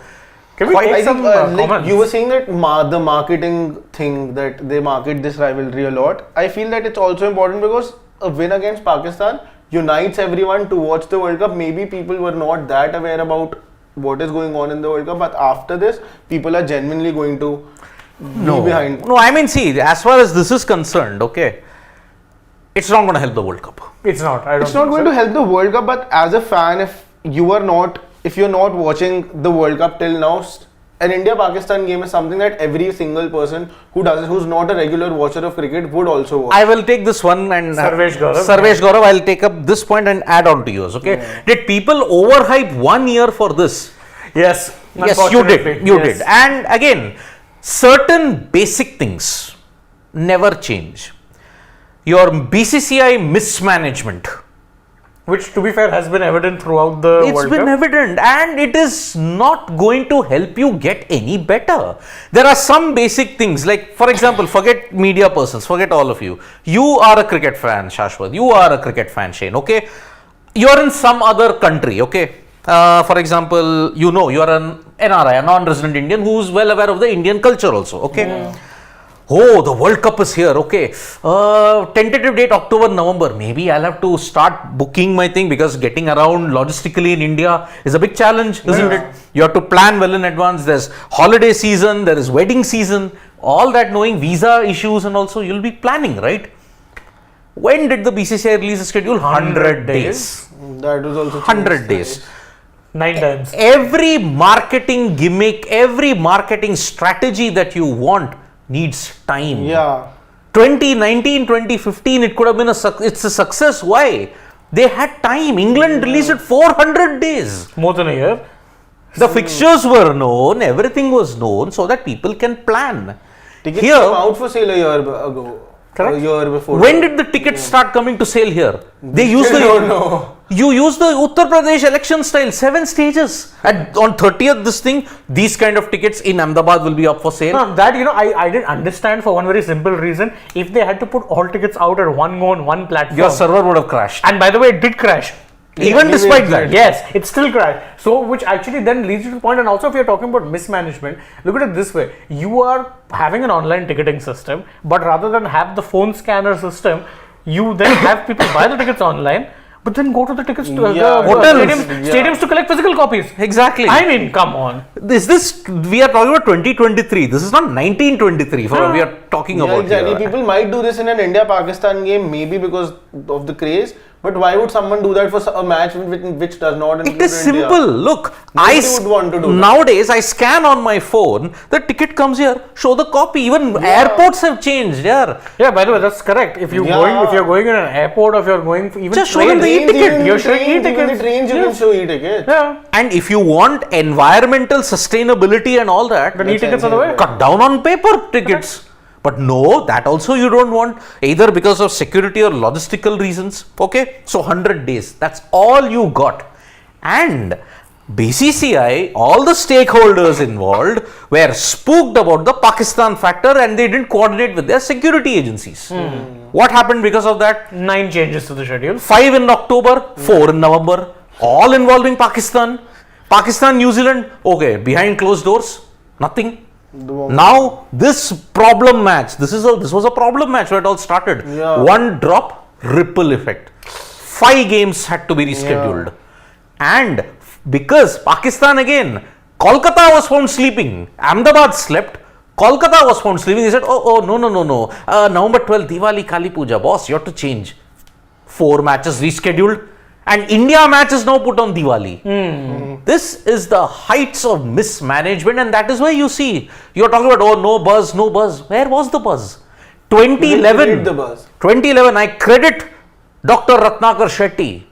S2: Can we
S3: I
S2: take
S3: think
S2: some
S3: like
S2: comments?
S3: you were saying that the marketing thing, that they market this rivalry a lot. I feel that it's also important because a win against Pakistan unites everyone to watch the World Cup. Maybe people were not that aware about what is going on in the World Cup, but after this, people are genuinely going to be behind.
S1: No, I mean, see, as far as this is concerned, okay, it's not going to help the World Cup.
S2: It's not. I don't
S3: It's not going to help the World Cup, but as a fan, if you're not watching the World Cup till now, an India-Pakistan game is something that every single person who's not a regular watcher of cricket would also watch.
S1: I will take this one and
S2: Sarvesh Gaurav.
S1: Sarvesh Gaurav, I'll take up this point and add on to yours. Okay, did people overhype 1 year for this?
S2: Yes.
S1: Yes, you did. You did. And again, certain basic things never change. Your BCCI mismanagement.
S2: Which, to be fair, has been evident throughout the
S1: It's
S2: World
S1: been
S2: Cup.
S1: evident, and it is not going to help you get any better. There are some basic things, like, for example, forget media persons, forget all of you. You are a cricket fan, Shashwat. You are a cricket fan, Shane, okay? You're in some other country, okay? For example, you are an NRI, a non-resident Indian, who's well aware of the Indian culture also, okay? Oh, the World Cup is here. Okay. Tentative date October, November. Maybe I'll have to start booking my thing because getting around logistically in India is a big challenge, isn't it? You have to plan well in advance. There's holiday season, there is wedding season, all that knowing visa issues, and also you'll be planning, right? When did the BCCI release a schedule? 100 days.
S3: That was also
S1: 100 days.
S2: 9 times.
S1: Every marketing gimmick, every marketing strategy that you want needs time.
S3: Yeah.
S1: 2019, 2015, it could have been it's a success. Why? They had time. England released it 400 days.
S2: More than a year.
S1: The fixtures were known, everything was known so that people can plan.
S3: Tickets
S1: Here,
S3: came out for sale a year ago.
S2: Correct.
S3: A year before.
S1: when did the tickets start coming to sale here? They used You use the Uttar Pradesh election style, 7 stages. On 30th, these kind of tickets in Ahmedabad will be up for sale.
S2: No, that, I didn't understand for one very simple reason. If they had to put all tickets out at one go on one platform.
S1: Your server would have crashed.
S2: And by the way, it did crash.
S1: Even despite that.
S2: Yes, it still crashed. So, which actually then leads you to the point, and also if you're talking about mismanagement, look at it this way. You are having an online ticketing system, but rather than have the phone scanner system, you then have people buy the tickets online, but then go to the tickets to stadiums to collect physical copies.
S1: Exactly.
S2: I mean, come on.
S1: We are talking about 2023. This is not 1923 we are talking about
S3: Exactly.
S1: here.
S3: People might do this in an India-Pakistan game, maybe because of the craze, But why would someone do that for a match which does not include
S1: It is
S3: India?
S1: simple. Look,
S3: Nobody would want to do that.
S1: nowadays I scan on my phone. The ticket comes here. Show the copy. Even airports have changed. Yeah.
S2: Yeah, by the way, that's correct. If you're going in an airport, or if you're going even
S1: Just show
S2: train,
S1: them the e-ticket.
S2: You're showing
S3: Even
S2: e-tickets.
S3: the trains you can show e-tickets.
S2: Yeah,
S1: And if you want environmental sustainability and all that,
S2: the e-tickets are the way.
S1: cut down on paper tickets. But no, that also you don't want, either because of security or logistical reasons. Okay, so 100 days, that's all you got. And BCCI, all the stakeholders involved were spooked about the Pakistan factor, and they didn't coordinate with their security agencies. What happened because of that?
S2: 9 changes to the schedule.
S1: 5 in October, 4 in November, all involving Pakistan. Pakistan, New Zealand, okay, behind closed doors, nothing. Now this problem match, this was a problem match where it all started.
S3: Yeah.
S1: One drop, ripple effect. 5 games had to be rescheduled. And because Pakistan again, Kolkata was found sleeping, Ahmedabad slept, Kolkata was found sleeping. They said, no. November 12th, Diwali, Kali Puja, boss, you have to change. 4 matches rescheduled. And India match is now put on Diwali. This is the heights of mismanagement, and that is why you see, you're talking about, no buzz. Where was the buzz? 2011,
S3: the buzz.
S1: 2011, I credit Dr. Ratnakar Shetty.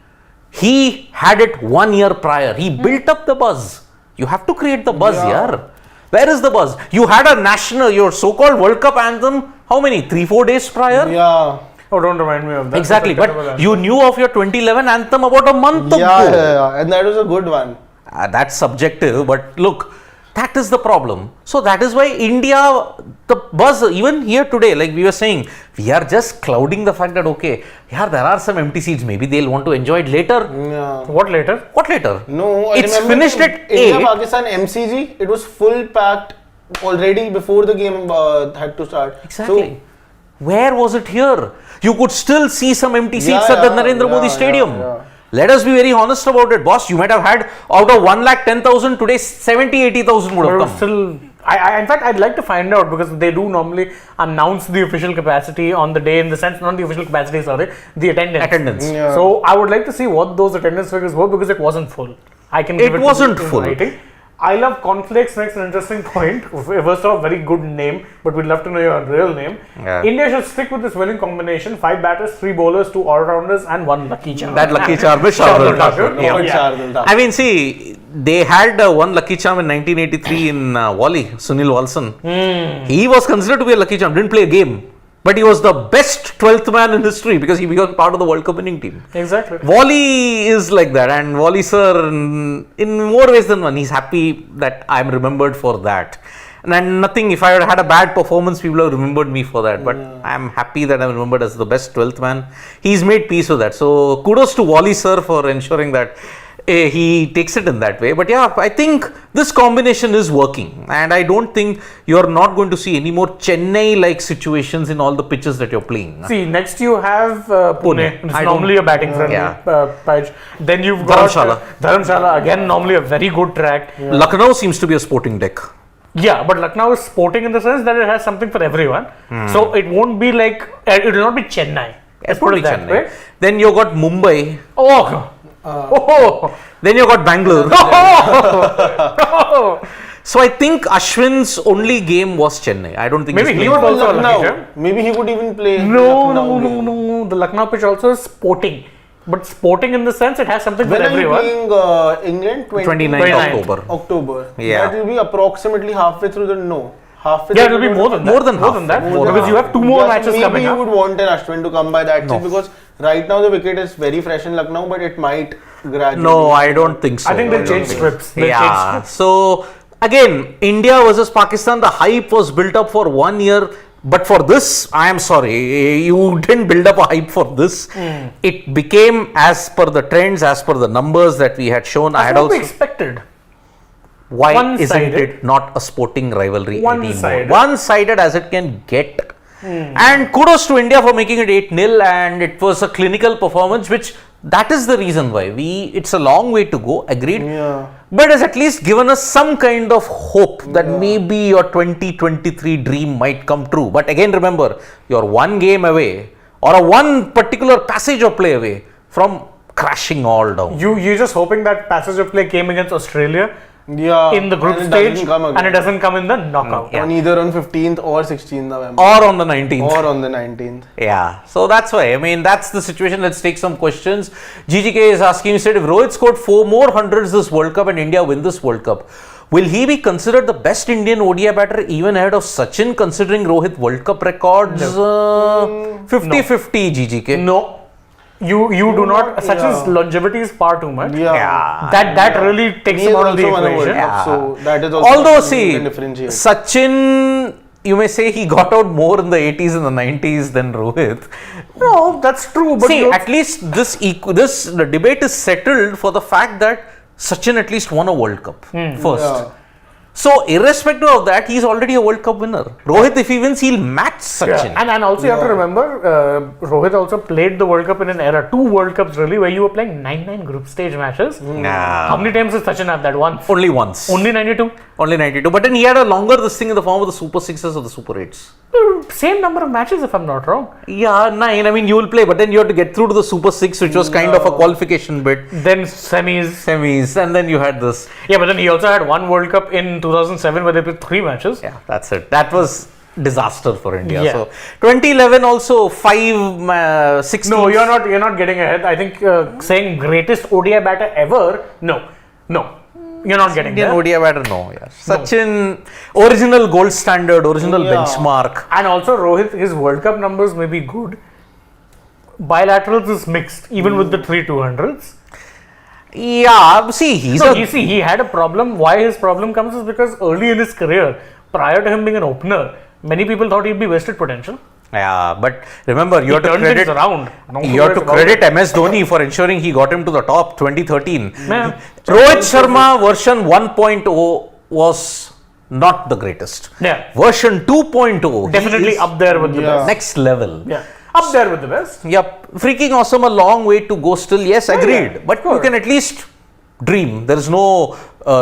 S1: He had it 1 year prior. He built up the buzz. You have to create the buzz here. Where is the buzz? You had a national, your so-called World Cup anthem, how many? 3-4 days prior?
S3: Yeah.
S2: Oh, don't remind me of that.
S1: Exactly, but you knew of your 2011 anthem about a month ago.
S3: Yeah, and that was a good one.
S1: That's subjective, but look, that is the problem. So that is why India, the buzz, even here today, like we were saying, we are just clouding the fact that, okay, yeah, there are some empty seats, maybe they'll want to enjoy it later.
S3: Yeah.
S2: What later?
S1: What later?
S3: No, I
S1: It's
S3: remember
S1: finished at 8.
S3: India-Pakistan MCG, it was full packed already before the game had to start.
S1: Exactly. Where was it here? You could still see some empty seats at the Narendra Modi Stadium.
S3: Yeah.
S1: Let us be very honest about it, boss. You might have had out of 110,000 today, 70-80,000 would have
S2: But
S1: come.
S2: still, in fact, I'd like to find out, because they do normally announce the official capacity on the day, in the sense, not the official capacity, sorry, the attendance.
S3: Yeah.
S2: So I would like to see what those attendance figures were, because it wasn't full. I can give
S1: It
S2: it
S1: wasn't
S2: in
S1: full.
S2: writing. I love Conflicts makes an interesting point. First off, very good name, but we'd love to know your real name.
S1: Yeah.
S2: India should stick with this winning combination: 5 batters, 3 bowlers, 2 all-rounders, and 1 lucky charm.
S1: That lucky charm is
S2: Shardul
S1: Shardul
S2: Thakur.
S1: Thakur.
S2: Yeah.
S3: Shardul Thakur.
S1: I mean, see, they had one lucky charm in 1983 in Wally, Sunil Walson. He was considered to be a lucky charm, didn't play a game. But he was the best 12th man in history because he became part of the World Cup winning team.
S2: Exactly.
S1: Wally is like that, and Wally sir, in more ways than one, he's happy that I'm remembered for that. And nothing, if I had had a bad performance, people have remembered me for that. But I'm happy that I'm remembered as the best 12th man. He's made peace with that. So kudos to Wally sir for ensuring that he takes it in that way. But yeah, I think this combination is working, and I don't think you're not going to see any more Chennai-like situations in all the pitches that you're playing.
S2: See, next you have Pune. It's
S1: I
S2: normally a batting friendly pitch. Then you've got Dharamshala, again normally a very good track.
S1: Lucknow seems to be a sporting deck.
S2: Yeah, but Lucknow is sporting in the sense that it has something for everyone. So it won't be like, it will not be Chennai. Let's put it that way.
S1: Then you got Mumbai. Then you got Bangalore. So I think Ashwin's only game was Chennai. I don't think
S2: Maybe
S1: he's
S2: he
S1: playing.
S2: would also a lucky charm.
S3: Maybe he could even play.
S2: No. The Lucknow pitch also is sporting. But sporting in the sense it has something
S3: When
S2: for
S3: are you
S2: everyone.
S3: playing England?
S1: 29th
S3: October.
S1: Yeah.
S3: That will be approximately halfway through the halfway.
S2: Yeah, it will be more than that.
S1: More than
S2: that.
S1: half.
S2: Because you have 2 more matches coming
S3: Maybe
S2: up.
S3: you would want an Ashwin to come by that stage, because right now the wicket is very fresh in Lucknow, but it might gradually.
S1: No, I don't think so.
S2: I think they'll change scripts.
S1: So again, India versus Pakistan, the hype was built up for 1 year. But for this, I am sorry, you didn't build up a hype for this. It became as per the trends, as per the numbers that we had shown. I had
S2: That's what we
S1: also.
S2: expected.
S1: Why
S2: One-sided.
S1: isn't it not a sporting rivalry
S2: One-sided.
S1: anymore? One-sided as it can get. And kudos to India for making it 8-0, and it was a clinical performance, which that is the reason why it's a long way to go, agreed.
S3: Yeah.
S1: But has at least given us some kind of hope that maybe your 2023 dream might come true. But again, remember, you're 1 game away or a 1 particular passage of play away from crashing all down.
S2: You're just hoping that passage of play came against Australia
S3: Yeah.
S2: in the group
S3: and it
S2: stage
S3: doesn't come
S2: and
S3: again.
S2: it doesn't come in the knockout.
S1: Yeah.
S3: On either on 15th or 16th November.
S1: Or on the 19th.
S3: Or on the 19th.
S1: Yeah, so that's why. I mean, that's the situation. Let's take some questions. GGK is asking, he said, if Rohit scored 4 more hundreds this World Cup and India win this World Cup, will he be considered the best Indian ODI batter even ahead of Sachin, considering Rohit World Cup records? 50-50 GGK.
S2: No. You do not. Sachin's
S3: Yeah.
S2: longevity is far too much.
S1: Yeah.
S2: That really takes
S3: He
S2: him
S3: has
S2: out of the
S3: also won a World
S2: equation.
S3: Cup, so that is also
S1: Although,
S3: something you
S1: see,
S3: can differentiate.
S1: Sachin, you may say he got out more in the 80s and the 90s than Rohit.
S2: No, that's true. But
S1: See, at least this the debate is settled for the fact that Sachin at least won a World Cup first.
S3: Yeah.
S1: So, irrespective of that, he's already a World Cup winner. Rohit, if he wins, he'll match Sachin.
S2: And also you have to remember, Rohit also played the World Cup in an era, 2 World Cups really, where you were playing 9 group stage matches.
S1: Nah.
S2: How many times did Sachin have that? Once.
S1: Only once.
S2: Only 92?
S1: Only 92. But then he had a longer this thing in the form of the Super 6s or the Super 8s.
S2: Same number of matches, if I'm not wrong.
S1: Yeah, 9. I mean, you will play, but then you have to get through to the Super 6, which was kind of a qualification bit.
S2: Then semis.
S1: And then you had this.
S2: Yeah, but then he also had 1 World Cup in 2007 where they played 3 matches.
S1: Yeah, that's it. That was disaster for India.
S2: Yeah.
S1: So 2011 also 5, 6.
S2: No, you're not getting ahead. I think saying greatest ODI batter ever, no. You're not getting
S1: Indian
S2: there.
S1: ODI batter, no. Yeah. Sachin, original gold standard, original
S3: Yeah.
S1: benchmark.
S2: And also Rohit, his World Cup numbers may be good. Bilaterals is mixed, even with the 3 200s.
S1: Yeah, see,
S2: He had a problem. Why his problem comes is because early in his career, prior to him being an opener, many people thought he'd be wasted potential.
S1: Yeah, but remember, you
S2: He
S1: have to
S2: turned
S1: credit.
S2: things around. No
S1: You have to
S2: two ways about
S1: credit MS Dhoni for ensuring he got him to the top 2013.
S2: Yeah.
S1: Rohit Sharma version 1.0 was not the greatest.
S2: Yeah.
S1: Version 2.0 he
S2: Definitely
S1: is
S2: up there with the best.
S1: next level.
S2: Yeah. Up there with the best.
S1: Yep, freaking awesome, a long way to go still. Yes, agreed.
S2: yeah,
S1: But
S2: of course.
S1: you can at least dream. There is no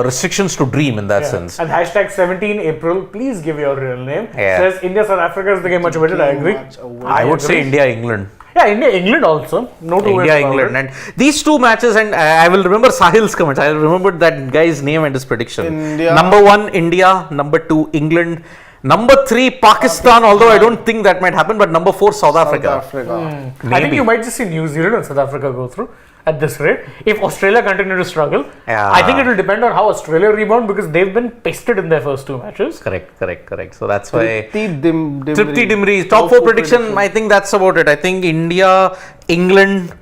S1: restrictions to dream in that sense.
S2: And hashtag 17 April, please give your real name.
S1: Yeah.
S2: Says India South Africa is the game much awaited. I agree.
S3: Much awaited.
S1: I would say
S2: agree.
S1: India, England.
S2: Yeah, India, England also. No two ways
S1: India,
S2: about
S1: England.
S2: it.
S1: And these two matches, and I will remember Sahil's comments. I remembered that guy's name and his prediction.
S3: India.
S1: Number 1, India. Number 2, England. Number 3, Pakistan, although I don't think that might happen. But number 4, South Africa.
S2: I think
S1: Maybe.
S2: you might just see New Zealand and South Africa go through at this rate. If Australia continue to struggle,
S1: Yeah.
S2: I think it will depend on how Australia rebound because they've been pasted in their first 2 matches.
S1: Correct. So that's why. Tripti Dimri, top 4 prediction. I think that's about it. I think India, England,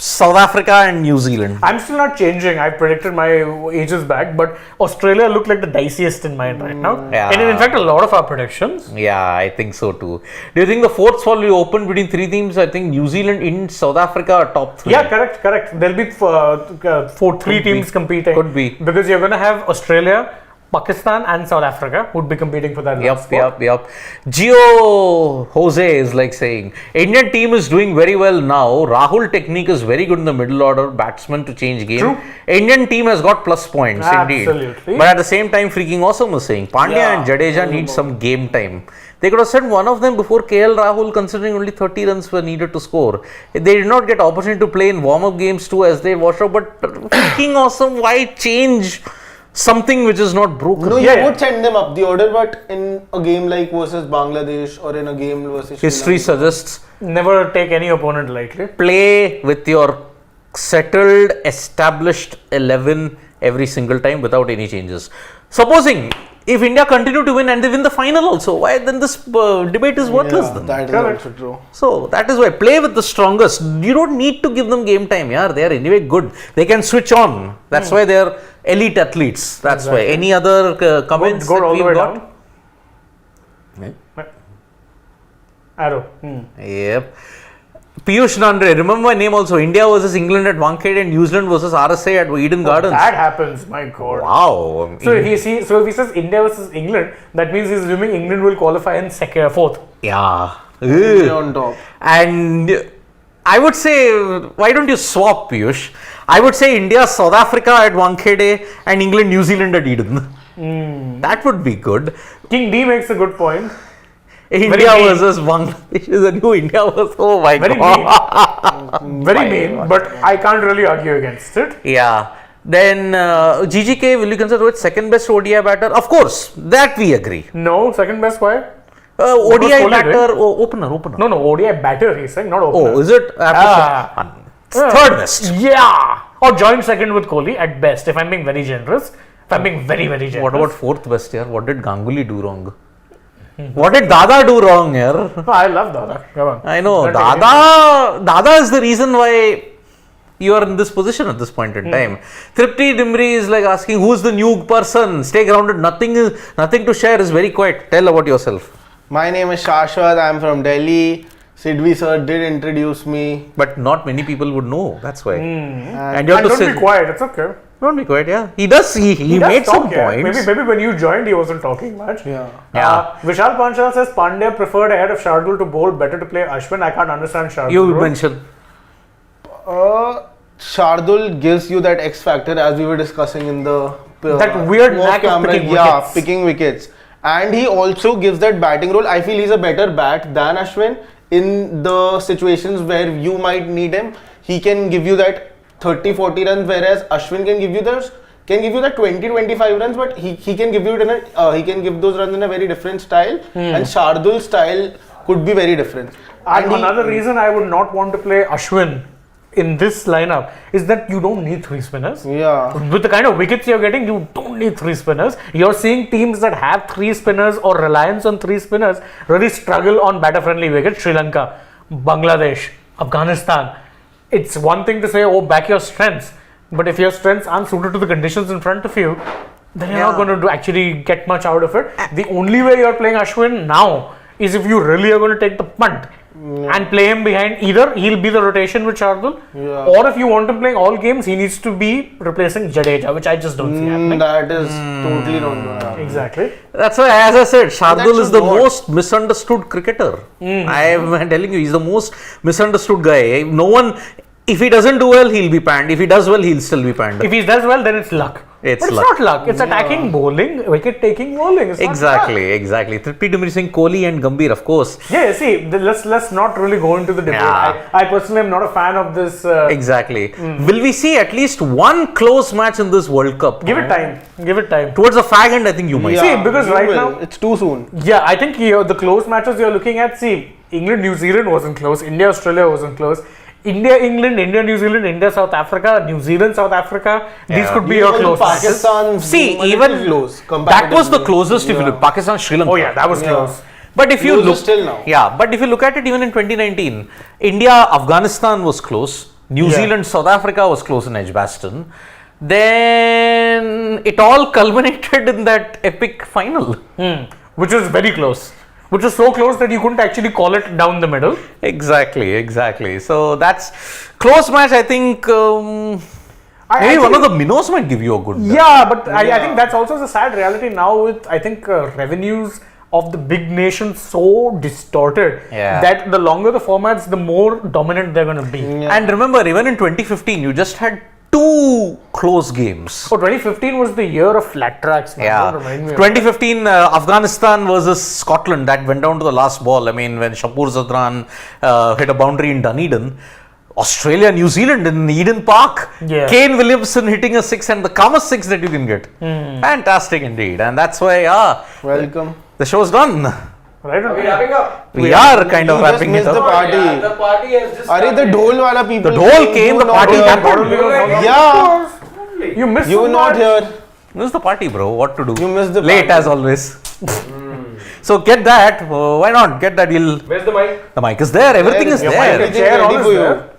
S1: South Africa, and New Zealand.
S2: I'm still not changing. I predicted my ages back, but Australia look like the diciest in mine right now.
S1: Yeah.
S2: And in fact, a lot of our predictions.
S1: Yeah, I think so too. Do you think the fourth fall will open between 3 teams? I think New Zealand in South Africa are top 3.
S2: Yeah, correct. There'll be 3 teams competing.
S1: Could be.
S2: Because you're going to have Australia, Pakistan, and South Africa would be competing for that last spot.
S1: Yep. Gio Jose is like saying, Indian team is doing very well now. Rahul technique is very good in the middle order, batsman to change game.
S2: True.
S1: Indian team has got plus points, indeed.
S2: Absolutely.
S1: But at the same time, freaking awesome is saying, Pandya and Jadeja need some game time. They could have sent one of them before KL Rahul, considering only 30 runs were needed to score. They did not get opportunity to play in warm-up games too as they washed out. But freaking awesome, why change something which is not broken?
S3: No, you would send them up the order, but in a game like versus Bangladesh or in a game versus
S1: History
S3: Sri Lanka,
S1: suggests
S2: Never take any opponent lightly.
S1: play with your settled, established 11 every single time without any changes. Supposing if India continue to win and they win the final also, why then this debate is worthless then?
S3: that is
S2: Correct.
S3: also true.
S1: So that is why play with the strongest. You don't need to give them game time. Yeah, they are anyway good. They can switch on. That's why they are elite athletes. That's why. Any other comments
S2: Go
S1: that
S2: all the
S1: we've
S2: way
S1: got?
S2: down. Arrow.
S1: Yep. Piyush Nandre, remember my name also. India versus England at Wankhede and New Zealand versus RSA at Eden Gardens.
S2: That happens, my God.
S1: Wow.
S2: So if he says India versus England, that means he's assuming England will qualify in fourth.
S1: Yeah.
S3: India on top.
S1: And I would say, why don't you swap, Piyush? I would say India, South Africa at Wankhede and England, New Zealand at Eden. That would be good.
S2: King D makes a good point.
S1: India
S2: Very
S1: versus Bangladesh is a new India versus. Oh my
S2: Very
S1: god.
S2: Very mean, but I can't really argue against it.
S1: Yeah. Then GGK, will you consider it second best ODI batter? Of course, that we agree.
S2: No, second best, why?
S1: ODI
S2: Kohli
S1: batter, opener.
S2: No, ODI batter, he's saying, not opener.
S1: Oh, is it? Third best.
S2: Yeah. Or joint second with Kohli at best, if I'm being very generous. If I'm being very, very generous.
S1: What about fourth best here? What did Ganguly do wrong? What did Dada do wrong here?
S2: No, I love Dada. Come on.
S1: I know. Dada is the reason why you are in this position at this point in time. Tripti Dimri is like asking, who's the new person? Stay grounded. Nothing to share. Is very quiet. Tell about yourself.
S3: My name is Shashwat. I'm from Delhi. Sidvi sir did introduce me.
S1: But not many people would know. That's why.
S3: And
S1: you have to
S2: Don't
S1: say,
S2: be quiet, it's okay.
S1: don't be quiet. Yeah, he does. He
S2: does
S1: made some
S2: talk, yeah.
S1: points.
S2: Maybe when you joined, he wasn't talking much.
S3: Yeah.
S2: Vishal Panchal says Pandya preferred ahead of Shardul to bowl, better to play Ashwin. I can't understand Shardul.
S1: You mentioned.
S3: Shardul gives you that X factor as we were discussing in the
S2: That weird knack of picking wickets.
S3: picking wickets. And he also gives that batting role. I feel he's a better bat than Ashwin in the situations where you might need him. He can give you that 30-40 runs, whereas Ashwin can give you that 20-25 runs, but he can give you it in a he can give those runs in a very different style, and Shardul's style could be very different.
S2: And another reason I would not want to play Ashwin in this lineup is that you don't need three spinners.
S3: Yeah.
S2: With the kind of wickets you're getting, you don't need three spinners. You're seeing teams that have three spinners or reliance on three spinners really struggle on batter-friendly wickets. Sri Lanka, Bangladesh, Afghanistan. It's one thing to say, oh, back your strengths. But if your strengths aren't suited to the conditions in front of you, then you're not going to actually get much out of it. The only way you're playing Ashwin now is if you really are going to take the punt and play him behind. Either he'll be the rotation with Shardul, or if you want him playing all games, he needs to be replacing Jadeja, which I just don't see happening.
S3: That is totally not.
S2: Exactly.
S1: That's why, as I said, Shardul is the most misunderstood cricketer. I am telling you, he's the most misunderstood guy. No one, if he doesn't do well, he'll be panned. If he does well, he'll still be panned.
S2: If he does well, then it's luck. But it's not luck. It's attacking bowling, wicket taking bowling. It's
S1: Exactly. Tripti Dimri Singh, Kohli and Gambhir, of course.
S2: Yeah, see, let's not really go into the debate.
S1: Yeah.
S2: I personally am not a fan of this.
S1: Exactly. Will we see at least one close match in this World Cup?
S2: Give it time. Give it time.
S1: Towards the fag end, I think you might.
S2: See, because
S3: you
S2: right
S3: will.
S2: now
S3: it's too soon.
S2: Yeah, I think the close matches you're looking at, see, England, New Zealand wasn't close, India, Australia wasn't close. India, England, India, New Zealand, India, South Africa, New Zealand, South Africa. These could be your close matches.
S3: Pakistan,
S1: See,
S3: a
S1: even
S3: little close.
S1: That was the closest if you look. Pakistan, Sri Lanka.
S2: Oh yeah, that was close.
S1: But if you
S3: Closer
S1: look,
S3: still now.
S1: yeah, but if you look at it even in 2019, India, Afghanistan was close. New Zealand, South Africa was close in Edgbaston. Then it all culminated in that epic final.
S2: Which was very close. Which was so close that you couldn't actually call it down the middle.
S1: Exactly. So that's close match. I think maybe one of the minnows might give you a good.
S2: Yeah, but I think that's also the sad reality now with, I think, revenues of the big nations so distorted that the longer the formats, the more dominant they're going to be.
S1: And remember, even in 2015, you just had two close games.
S2: Oh, 2015 was the year of flat tracks. Man.
S1: Yeah,
S2: Don't remind me of
S1: 2015 Afghanistan versus Scotland, that went down to the last ball. I mean, when Shapur Zadran hit a boundary in Dunedin. Australia, New Zealand in Eden Park.
S2: Yeah.
S1: Kane Williamson hitting a six, and the calmest six that you can get. Fantastic indeed. And that's why,
S3: Welcome.
S1: the show's done.
S2: Right?
S4: Are we wrapping up?
S1: We are kind of
S3: You just
S1: wrapping it
S3: missed
S1: up.
S3: the party.
S4: Yeah, the party has just
S3: Are the
S4: started.
S3: dhol wala people?
S1: The dhol came, the party happened.
S3: Yeah.
S2: You missed
S3: You were
S2: so
S3: not
S2: much.
S3: here.
S1: This is the party, bro. What to do?
S3: You missed the
S1: Late
S3: party.
S1: as always. So get that. Why not? Get that.
S4: Where's the mic?
S1: The mic is there. Everything is
S3: Your
S1: there.
S3: mic is
S2: Chair
S3: ready
S2: always
S3: for you.
S2: there.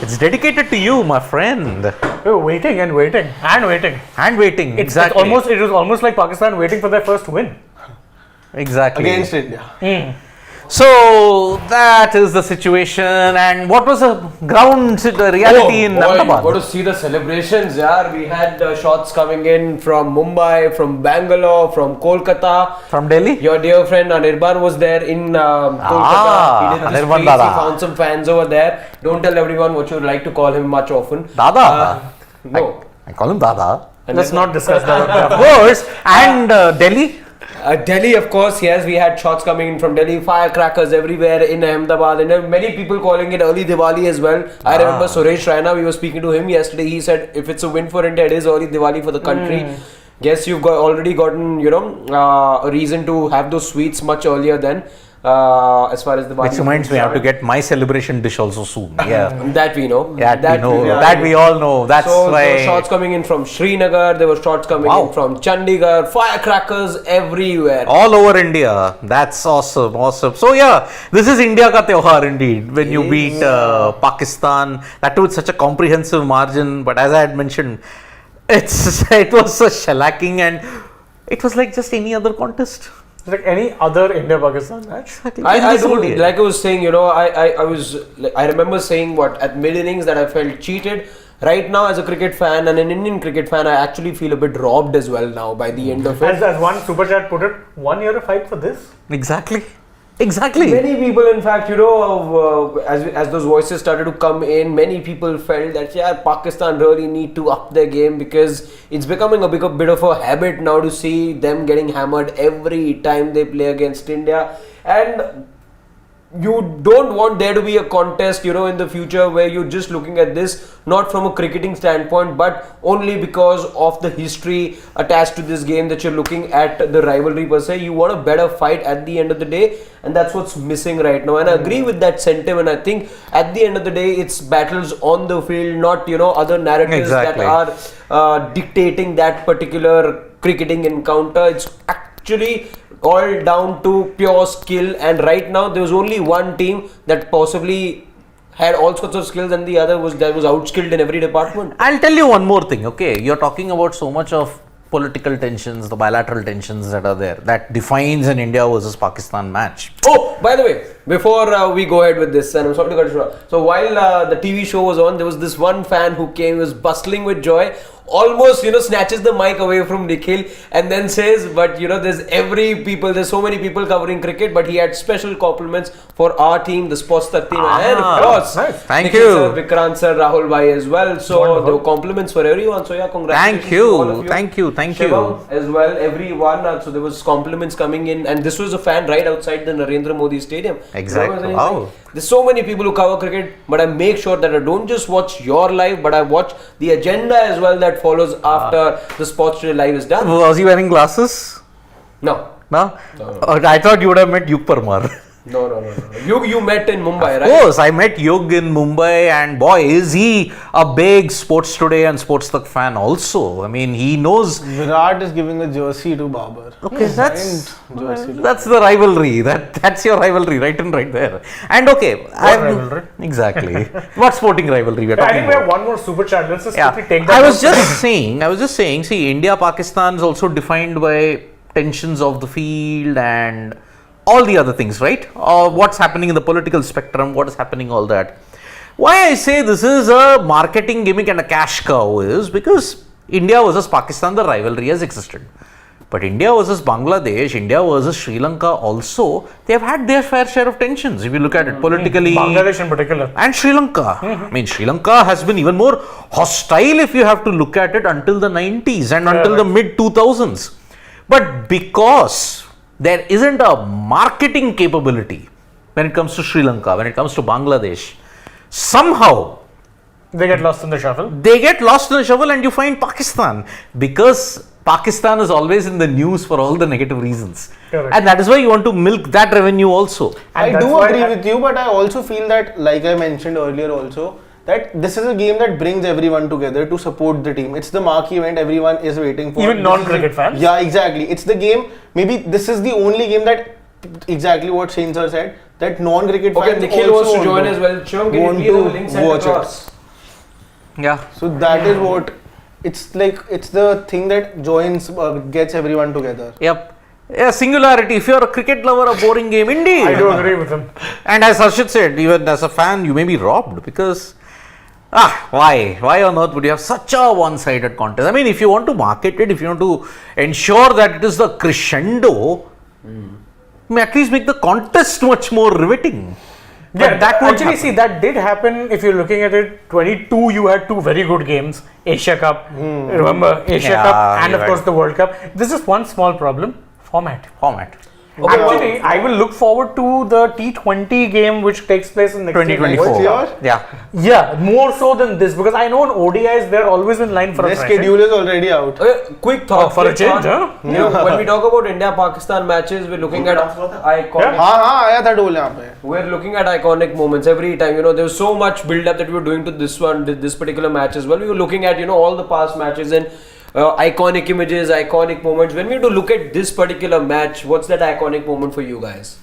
S1: It's dedicated to you, my friend.
S2: We're waiting and waiting and waiting.
S1: And waiting.
S2: It
S1: Exactly.
S2: was almost like Pakistan waiting for their first win.
S1: Exactly.
S3: Against India.
S1: So that is the situation. And what was the ground reality in
S4: You got
S1: Ahmedabad?
S4: to see the celebrations, yeah. We had shots coming in from Mumbai, from Bangalore, from Kolkata.
S1: From Delhi?
S4: Your dear friend Anirban was there in Kolkata. He did the
S1: Anirban
S4: streets, he
S1: Dada.
S4: found some fans over there. Don't tell everyone what you would like to call him much often.
S1: Dada.
S4: No.
S1: I call him Dada.
S2: Let's not discuss that.
S1: Of course. And Delhi?
S4: Delhi, of course, yes, we had shots coming in from Delhi, firecrackers everywhere in Ahmedabad, and there were many people calling it early Diwali as well. I remember Suresh Raina, we were speaking to him yesterday. He said if it's a win for India, it is early Diwali for the country. Guess you've already gotten, a reason to have those sweets much earlier than. As far as the
S1: Which reminds me, I have to get my celebration dish also soon. Yeah,
S4: that we know.
S1: That we all know. That's
S4: so
S1: why.
S4: there were shots coming in from Srinagar. There were shots coming in from Chandigarh. Firecrackers everywhere.
S1: All over India. That's awesome. So yeah, this is India ka tyohar indeed. When you beat Pakistan, that too with such a comprehensive margin. But as I had mentioned, it was a shellacking, and it was like just any other contest.
S2: Like any other India-Pakistan match.
S4: I don't, like I was saying, I remember saying at mid innings that I felt cheated. Right now, as a cricket fan and an Indian cricket fan, I actually feel a bit robbed as well now by the end of it.
S2: As one super chat put it, 1 year to fight for this.
S1: Exactly.
S4: Many people, in fact, as those voices started to come in, many people felt that Pakistan really need to up their game, because it's becoming a bit of a habit now to see them getting hammered every time they play against India. And you don't want there to be a contest, in the future where you're just looking at this not from a cricketing standpoint, but only because of the history attached to this game that you're looking at the rivalry per se. You want a better fight at the end of the day, and that's what's missing right now. And I agree with that sentiment. I think at the end of the day, it's battles on the field, not other narratives that are dictating that particular cricketing encounter. It's actually all down to pure skill, and right now there was only one team that possibly had all sorts of skills, and the other was outskilled in every department.
S1: I'll tell you one more thing, okay? You're talking about so much of political tensions, the bilateral tensions that are there, that defines an India versus Pakistan match.
S4: Oh, by the way, before we go ahead with this, and I'm sorry to cut you short. So while the TV show was on, there was this one fan who came, was bustling with joy, almost snatches the mic away from Nikhil, and then says, but there's so many people covering cricket, but he had special compliments for our team, the Sports Tak team, and of course,
S1: thank
S4: Nikhil
S1: you,
S4: sir, Vikrant sir, Rahul bhai as well. So there were compliments for everyone. So yeah, congratulations to all of you.
S1: Thank you.
S4: Shivam as well, everyone. So there was compliments coming in, and this was a fan right outside the Narendra Modi Stadium.
S1: Exactly. Wow.
S4: There's so many people who cover cricket, but I make sure that I don't just watch your live, but I watch the agenda as well that follows after the Sports Today live is done.
S1: Was he wearing glasses?
S4: No.
S1: I thought you would have met Yug Parmar.
S4: No. You met in Mumbai, right?
S1: Of course, I met Yug in Mumbai, and boy, is he a big Sports Today and Sports Tak fan also. I mean, he knows.
S3: Virat is giving a jersey to Babar.
S1: Okay, that's the rivalry. That's your rivalry, right there. And okay,
S2: rivalry?
S1: Exactly. What sporting rivalry we are talking
S2: I think we
S1: about?
S2: have one more super chat. Let's just quickly take that.
S1: I was just saying. See, India-Pakistan is also defined by tensions of the field and all the other things, right? What's happening in the political spectrum, what is happening, all that. Why I say this is a marketing gimmick and a cash cow is because India versus Pakistan, the rivalry has existed. But India versus Bangladesh, India versus Sri Lanka also, they have had their fair share of tensions. If you look at it politically.
S2: Bangladesh in particular.
S1: And Sri Lanka. I mean, Sri Lanka has been even more hostile if you have to look at it until the 90s and until the mid 2000s. But because there isn't a marketing capability when it comes to Sri Lanka, when it comes to Bangladesh, somehow
S2: they get lost in the shuffle.
S1: And you find Pakistan, because Pakistan is always in the news for all the negative reasons.
S2: Correct.
S1: And that is why you want to milk that revenue also.
S3: I do agree with you, but I also feel that, like I mentioned earlier also, that this is a game that brings everyone together to support the team. It's the marquee event everyone is waiting for.
S2: Even non-cricket fans?
S3: Yeah, exactly. It's the game, maybe this is the only game that, exactly what Shane sir said, that non-cricket fans
S4: Nikhil wants
S3: also
S4: to join as well. Shivam, can you the link sent across?
S1: Yeah.
S3: So that is what, it's like, it's the thing that joins, gets everyone together.
S1: Yep. Yeah, singularity. If you're a cricket lover, a boring game, indeed.
S2: I do agree with him.
S1: And as Harshit said, even as a fan, you may be robbed because why on earth would you have such a one-sided contest? I mean, if you want to market it, if you want to ensure that it is the crescendo, at least make the contest much more riveting.
S2: Yeah, that actually, see, that did happen. If you're looking at it, 22, you had two very good games. Asia Cup, remember Asia Cup, and of course the World Cup. This is one small problem. Format.
S1: Okay.
S2: Actually, I will look forward to the T20 game which takes place in next year.
S1: 2024.
S3: Next year?
S1: Yeah.
S2: Yeah, more so than this because I know in ODIs they're always in line for
S3: Their
S2: a thrashing.
S3: schedule is already out.
S4: Quick thought.
S2: For a
S4: quick
S2: change,
S4: thought.
S2: huh?
S4: You know, when we talk about India-Pakistan matches, we're looking at iconic.
S3: हाँ आया था डोल यहाँ पे.
S4: We're looking at iconic moments every time. You know, there was so much build-up that we were doing to this one, this particular match as well. We were looking at, you know, all the past matches and iconic images, iconic moments. When we do look at this particular match, what's that iconic moment for you guys?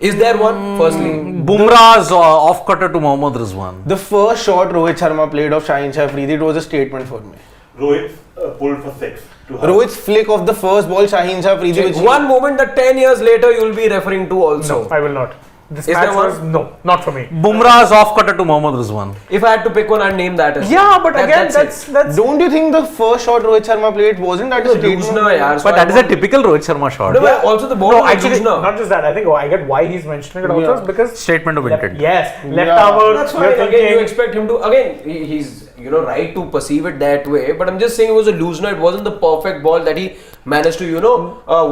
S4: Is there one? Firstly,
S1: Bumrah's off cutter to Mohammad Rizwan.
S3: The first shot Rohit Sharma played of Shaheen Shah Afridi, it was a statement for me.
S5: Rohit pulled for 6.
S3: Rohit's flick of the first ball, Shaheen Shah Afridi, which
S4: one moment that 10 years later you'll be referring to also.
S2: No, I will not. This
S4: Is
S2: match
S4: there one?
S2: was no, not for me.
S1: Bumrah's off cutter to Mohammad Rizwan.
S4: If I had to pick one, I'd name that as
S2: Yeah, but again,
S4: that's
S2: that's
S3: Don't you think the first shot Rohit Sharma played wasn't that a statement?
S4: Luzna, yaar. So
S1: But
S4: I
S1: that is a
S4: want-
S1: typical Rohit Sharma shot.
S4: No, but also the ball.
S2: no,
S4: was
S2: actually,
S4: Luzna.
S2: not just that. I think I get why he's mentioning it also
S3: Yeah.
S2: is because
S1: Statement of intent.
S2: yes, left
S3: Yeah.
S2: arm.
S4: That's fine. Again, you expect him to. Again, he's right to perceive it that way. But I'm just saying it was a loosener. It wasn't the perfect ball that he managed to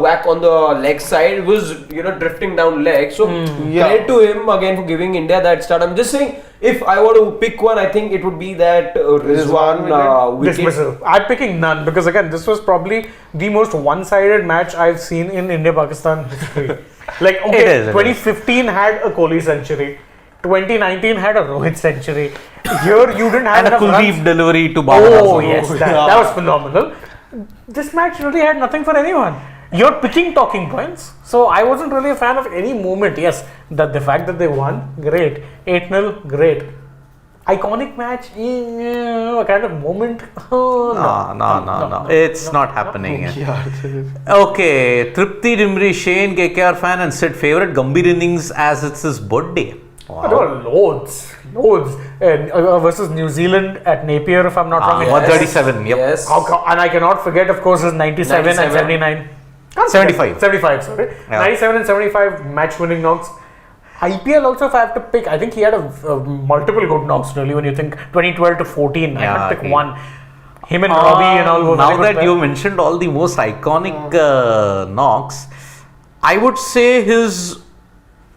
S4: whack on the leg side. It was drifting down leg. So credit to him again for giving India that start. I'm just saying if I were to pick one, I think it would be that Rizwan wicket.
S2: dismissal. I'm picking none because again, this was probably the most one-sided match I've seen in India-Pakistan history. Like okay,
S1: It is.
S2: 2015 had a Kohli century. 2019 had a Rohit century. Here you didn't have
S1: And a
S2: enough
S1: Kuldeep
S2: runs.
S1: delivery to Babar
S2: Oh
S1: Azam.
S2: yes, that was phenomenal. This match really had nothing for anyone. You're picking talking points. So I wasn't really a fan of any moment. Yes, the fact that they won, great. 8-0, great. Iconic match, a kind of moment.
S1: No. It's not happening. Okay, Tripti Dimri, Shane, KKR fan, and said favorite Gambhir innings as it's his birthday.
S2: There were loads. Versus New Zealand at Napier, if I'm not wrong.
S1: 137. Yep.
S4: Yes.
S2: And I cannot forget, of course, his 97 and 79.
S1: 75.
S2: 75, sorry.
S1: Yeah.
S2: 97 and 75 match-winning knocks. IPL also, if I have to pick, I think he had a multiple good knocks, really, when you think 2012 to 14. I had to pick one. Him and Robbie and all were
S1: Now
S2: very good
S1: that
S2: players.
S1: you mentioned all the most iconic knocks, I would say his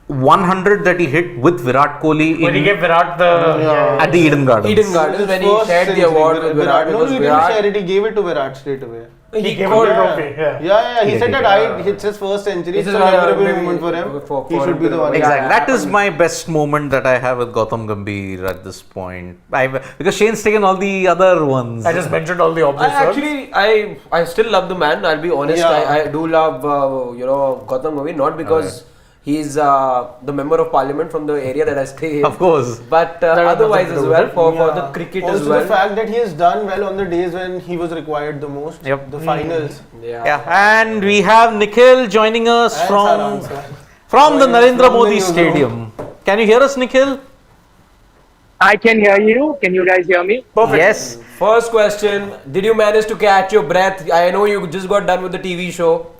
S1: 100 that he hit with Virat Kohli
S2: when he gave Virat the...
S1: at the Eden Gardens.
S4: Eden Gardens when he
S3: First
S4: shared the
S3: century,
S4: award with Virat.
S3: No,
S4: Because
S3: he didn't
S4: Virat,
S3: share it, he gave it to Virat straight away.
S2: He gave
S4: called-
S2: him the trophy, yeah.
S3: He said that it's his first century. It's a
S4: It's a
S3: memorable
S4: maybe
S3: moment for him. He
S4: for
S3: should be the one.
S1: Exactly.
S4: Yeah,
S1: That is my best moment that I have with Gautam Gambhir at this point. Because Shane's taken all the other ones.
S2: I just mentioned all the obvious ones.
S4: I still love the man. I'll be honest.
S3: Yeah.
S4: I do love Gautam Gambhir, not because he's the member of parliament from the area that I stay in.
S1: Of course.
S4: But
S2: has
S4: otherwise
S2: nothing
S4: as
S2: to do
S4: well
S2: with
S4: for the cricket
S3: Also
S4: as well.
S3: the fact that he has done well on the days when he was required the most.
S1: Yep.
S3: The finals.
S1: Yeah, and we have Nikhil joining us
S3: And
S1: from
S3: Saran,
S1: the
S3: Joining us
S1: Narendra
S3: from the
S1: Modi
S3: newsroom.
S1: Stadium. Can you hear us, Nikhil?
S6: I can hear you. Can you guys hear me?
S2: Perfect.
S1: Yes.
S4: First question: did you manage to catch your breath? I know you just got done with the TV show.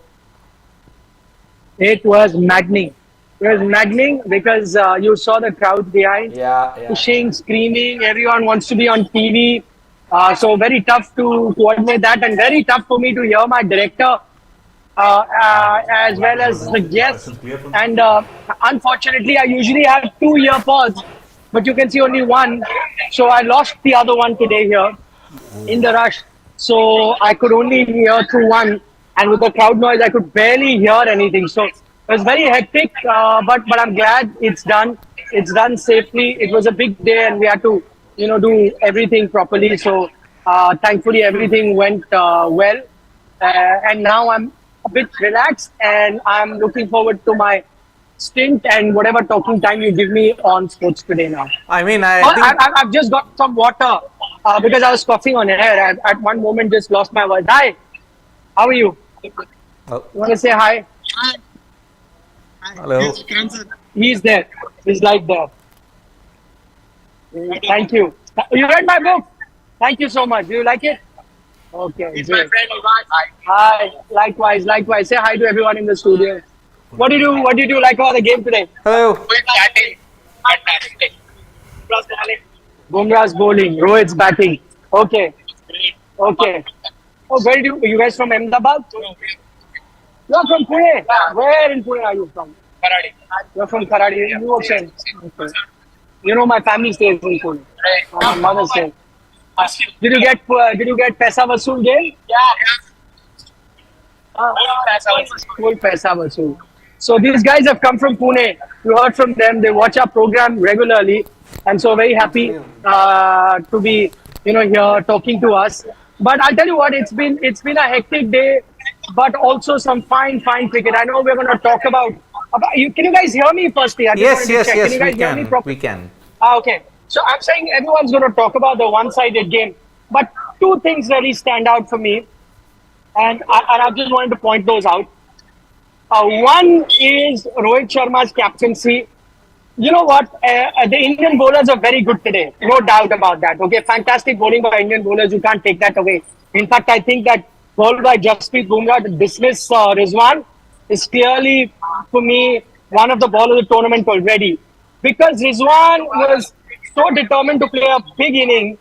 S6: It was maddening. It was maddening because you saw the crowd behind,
S4: Yeah.
S6: pushing, screaming. Everyone wants to be on TV. So very tough to coordinate that, and very tough for me to hear my director as well as the guests. And unfortunately, I usually have 2 earpods, but you can see only one. So I lost the other one today here in the rush. So I could only hear through one, and with the crowd noise, I could barely hear anything. So it was very hectic, but I'm glad it's done. It's done safely. It was a big day, and we had to, do everything properly. So thankfully, everything went well, and now I'm a bit relaxed, and I'm looking forward to my stint and whatever talking time you give me on sports today now.
S1: I mean,
S6: I've just got some water because I was coughing on air. I, at one moment, just lost my voice. Hi, how are you?
S1: Oh.
S6: You want to say hi?
S1: Hello.
S6: He's there. He's like there. Thank you. You read my book? Thank you so much. Do you like it? Okay. It's my friend. Hi. Likewise. Say hi to everyone in the studio. What did you do like about the game today?
S1: Hello.
S6: Bumrah's bowling, Rohit's batting. Okay. Oh, where do you guys from Ahmedabad? You're from Pune. Where in Pune are you from? Karadi. You're from Karadi. You okay? Okay. You know my family stays in Pune. My mother stays. Did you get Paisa Vasool game? Full Paisa Vasool. So these guys have come from Pune. You heard from them. They watch our program regularly, and so very happy to be here talking to us. But I'll tell you what, it's been a hectic day, but also some fine cricket. I know we're going to talk about you. Can you guys hear me firstly? I just
S1: Yes,
S6: wanted to
S1: yes,
S6: check.
S1: yes,
S6: Can you guys
S1: we
S6: hear me
S1: can.
S6: properly?
S1: We can.
S6: Okay. So I'm saying everyone's going to talk about the one-sided game, but two things really stand out for me, and I just wanted to point those out. One is Rohit Sharma's captaincy. You know what? The Indian bowlers are very good today. No doubt about that. Okay, fantastic bowling by Indian bowlers. You can't take that away. In fact, I think that ball by Jasprit Bumrah to dismiss Rizwan is clearly, for me, one of the ball of the tournament already. Because Rizwan was so determined to play a big inning,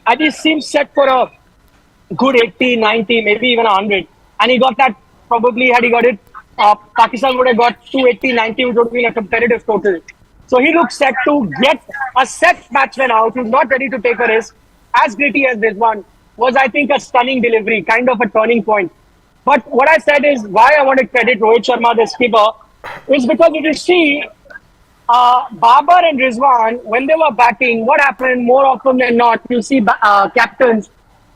S6: and he seemed set for a good 80, 90, maybe even 100. And he got that, probably had he got it, Pakistan would have got 280, 90, which would have been a competitive total. So he looked set to get a set batsman out who's not ready to take a risk. As gritty as this one was, I think, a stunning delivery, kind of a turning point. But what I said is why I want to credit Rohit Sharma, the skipper, is because if you see Babar and Rizwan, when they were batting, what happened more often than not, you see captains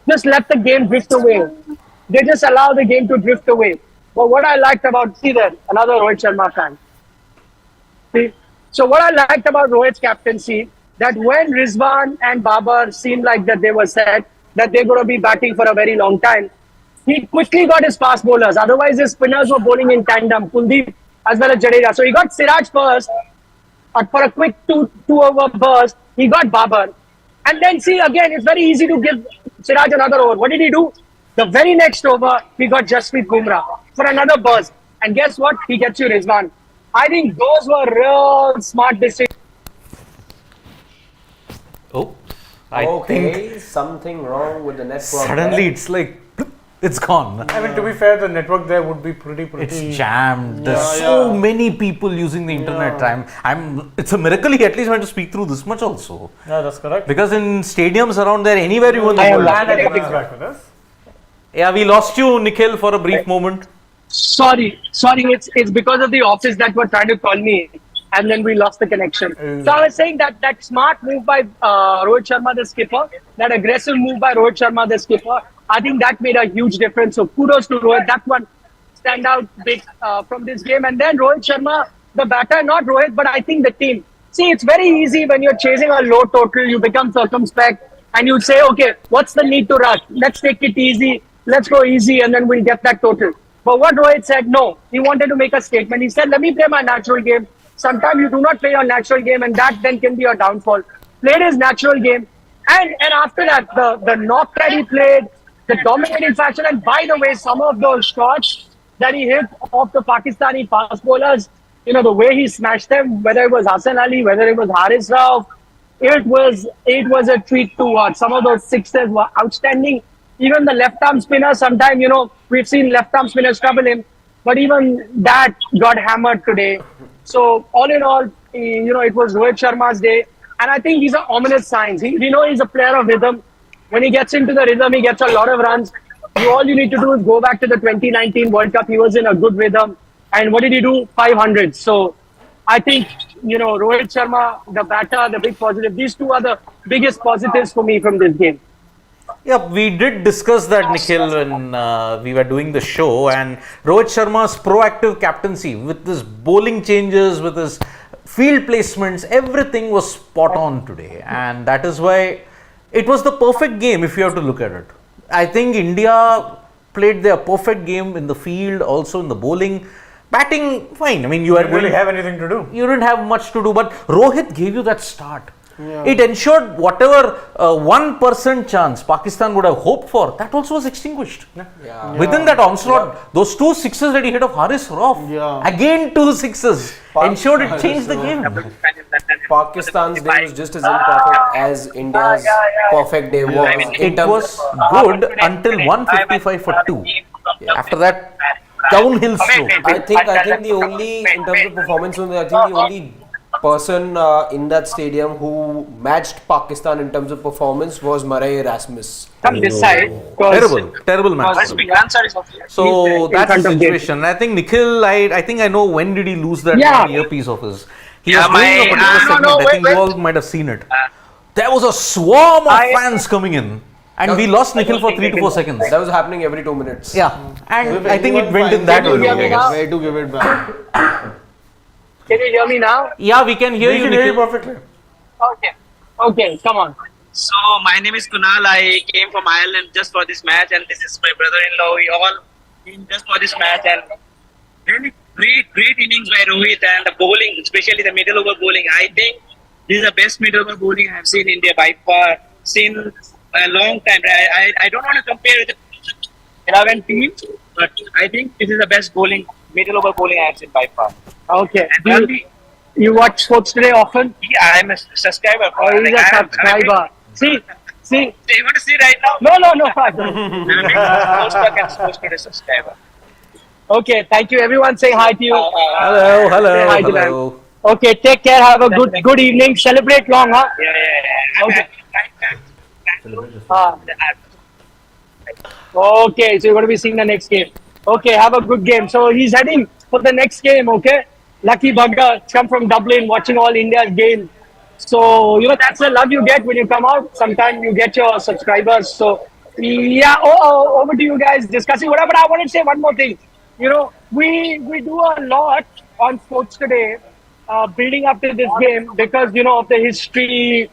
S6: just let the game drift away. They just allow the game to drift away. But what I liked about, see there, another Rohit Sharma fan. See? So what I liked about Rohit's captaincy, that when Rizwan and Babar seemed like that they were set, that they're going to be batting for a very long time, he quickly got his fast bowlers. Otherwise, his spinners were bowling in tandem, Kuldeep as well as Jadeja. So he got Siraj first, for a quick two-over burst, he got Babar. And then see, again, it's very easy to give Siraj another over. What did he do? The very next over, he got Jasprit Bumrah for another burst. And guess what? He gets you Rizwan. I think those were real smart decisions.
S1: Oh, I think
S4: Okay, something wrong with the network.
S1: suddenly it's like, it's gone.
S2: I mean, to be fair, the network there would be pretty.
S1: It's jammed. There's so many people using the internet. It's a miracle he at least went to speak through this much also.
S2: Yeah, that's correct.
S1: Because in stadiums around there, anywhere you want to
S2: I am
S1: go.
S2: glad that he's back with us.
S1: Yeah, we lost you, Nikhil, for a brief moment.
S6: Sorry, it's because of the office that were trying to call me, and then we lost the connection. So I was saying that smart move by Rohit Sharma, the skipper, that aggressive move by Rohit Sharma, the skipper, I think that made a huge difference. So kudos to Rohit. That one stand out big from this game. And then Rohit Sharma, the batter, not Rohit, but I think the team. See, it's very easy when you're chasing a low total, you become circumspect and you say, okay, what's the need to rush? Let's take it easy. Let's go easy and then we'll get that total. But what Rohit said, no, he wanted to make a statement. He said, let me play my natural game. Sometimes you do not play your natural game and that then can be your downfall. Played his natural game. And after that, the knock that he played, the dominating fashion, and by the way, some of those shots that he hit off the Pakistani fast bowlers, the way he smashed them, whether it was Hassan Ali, whether it was Haris Rauf, it was a treat to watch. Some of those sixes were outstanding. Even the left arm spinner, sometimes, we've seen left arm spinners trouble him, but even that got hammered today. So all in all, it was Rohit Sharma's day, and I think he's an ominous sign. We know he's a player of rhythm. When he gets into the rhythm, he gets a lot of runs. All you need to do is go back to the 2019 World Cup. He was in a good rhythm. And what did he do? 500. So I think, Rohit Sharma, the batter, the big positive. These two are the biggest positives for me from this game.
S1: Yeah, we did discuss that, Nikhil, when we were doing the show. And Rohit Sharma's proactive captaincy with his bowling changes, with his field placements, everything was spot on today. And that is why it was the perfect game if you have to look at it. I think India played their perfect game in the field, also in the bowling. Batting, fine. I mean, you
S2: didn't really have anything to do.
S1: You didn't have much to do, but Rohit gave you that start. Yeah. It ensured whatever 1% chance Pakistan would have hoped for, that also was extinguished. Yeah. Within that onslaught, those 2 sixes that he hit of Haris Rauf, again 2 sixes, ensured it changed the game.
S4: Pakistan's day was just as imperfect as India's perfect day was.
S1: It was good until 155 for 2. After that, downhill slope.
S4: I think the only, in terms of performance, I think the only person in that stadium who matched Pakistan in terms of performance was Marais Erasmus.
S6: Come this side.
S1: Terrible match. So that's the situation. I think Nikhil, I think I know when did he lose that earpiece of his. He was doing a particular segment. I think you all might have seen it. There was a swarm of fans coming in. And we lost Nikhil for 3 to 4 seconds.
S4: That was happening every 2 minutes.
S1: Yeah. And I think it went in that way.
S3: Way to give it back.
S6: Can you hear me now?
S1: Yeah, we can hear you, Nikhil.
S2: perfectly.
S6: Okay, come on.
S7: So my name is Kunal. I came from Ireland just for this match, and this is my brother-in-law. We all came just for this match, and really great innings by Rohit, and the bowling, especially the middle over bowling. I think this is the best middle over bowling I have seen in India by far. Seen a long time. I don't want to compare with the 11 teams, but I think this is the best middle over bowling I have seen by far.
S6: Okay. You watch sports today often?
S7: Yeah, I'm a subscriber.
S6: He's a subscriber. See.
S7: Do you want to see right now?
S6: No. I don't.
S7: I'm a PAK and Sports Today subscriber.
S6: Okay, thank you. Everyone say hi to you.
S1: Hello.
S6: Hi to them. Okay, take care. Have a good evening. Celebrate long, huh?
S7: Yeah.
S6: Okay. Okay, so you're going to be seeing the next game. Okay, have a good game. So he's heading for the next game, okay? Lucky bugger, come from Dublin, watching all India's games. So, that's the love you get when you come out. Sometimes you get your subscribers. So, yeah, over to you guys discussing whatever. But I want to say one more thing. We do a lot on Sports Today, building up to this game because, of the history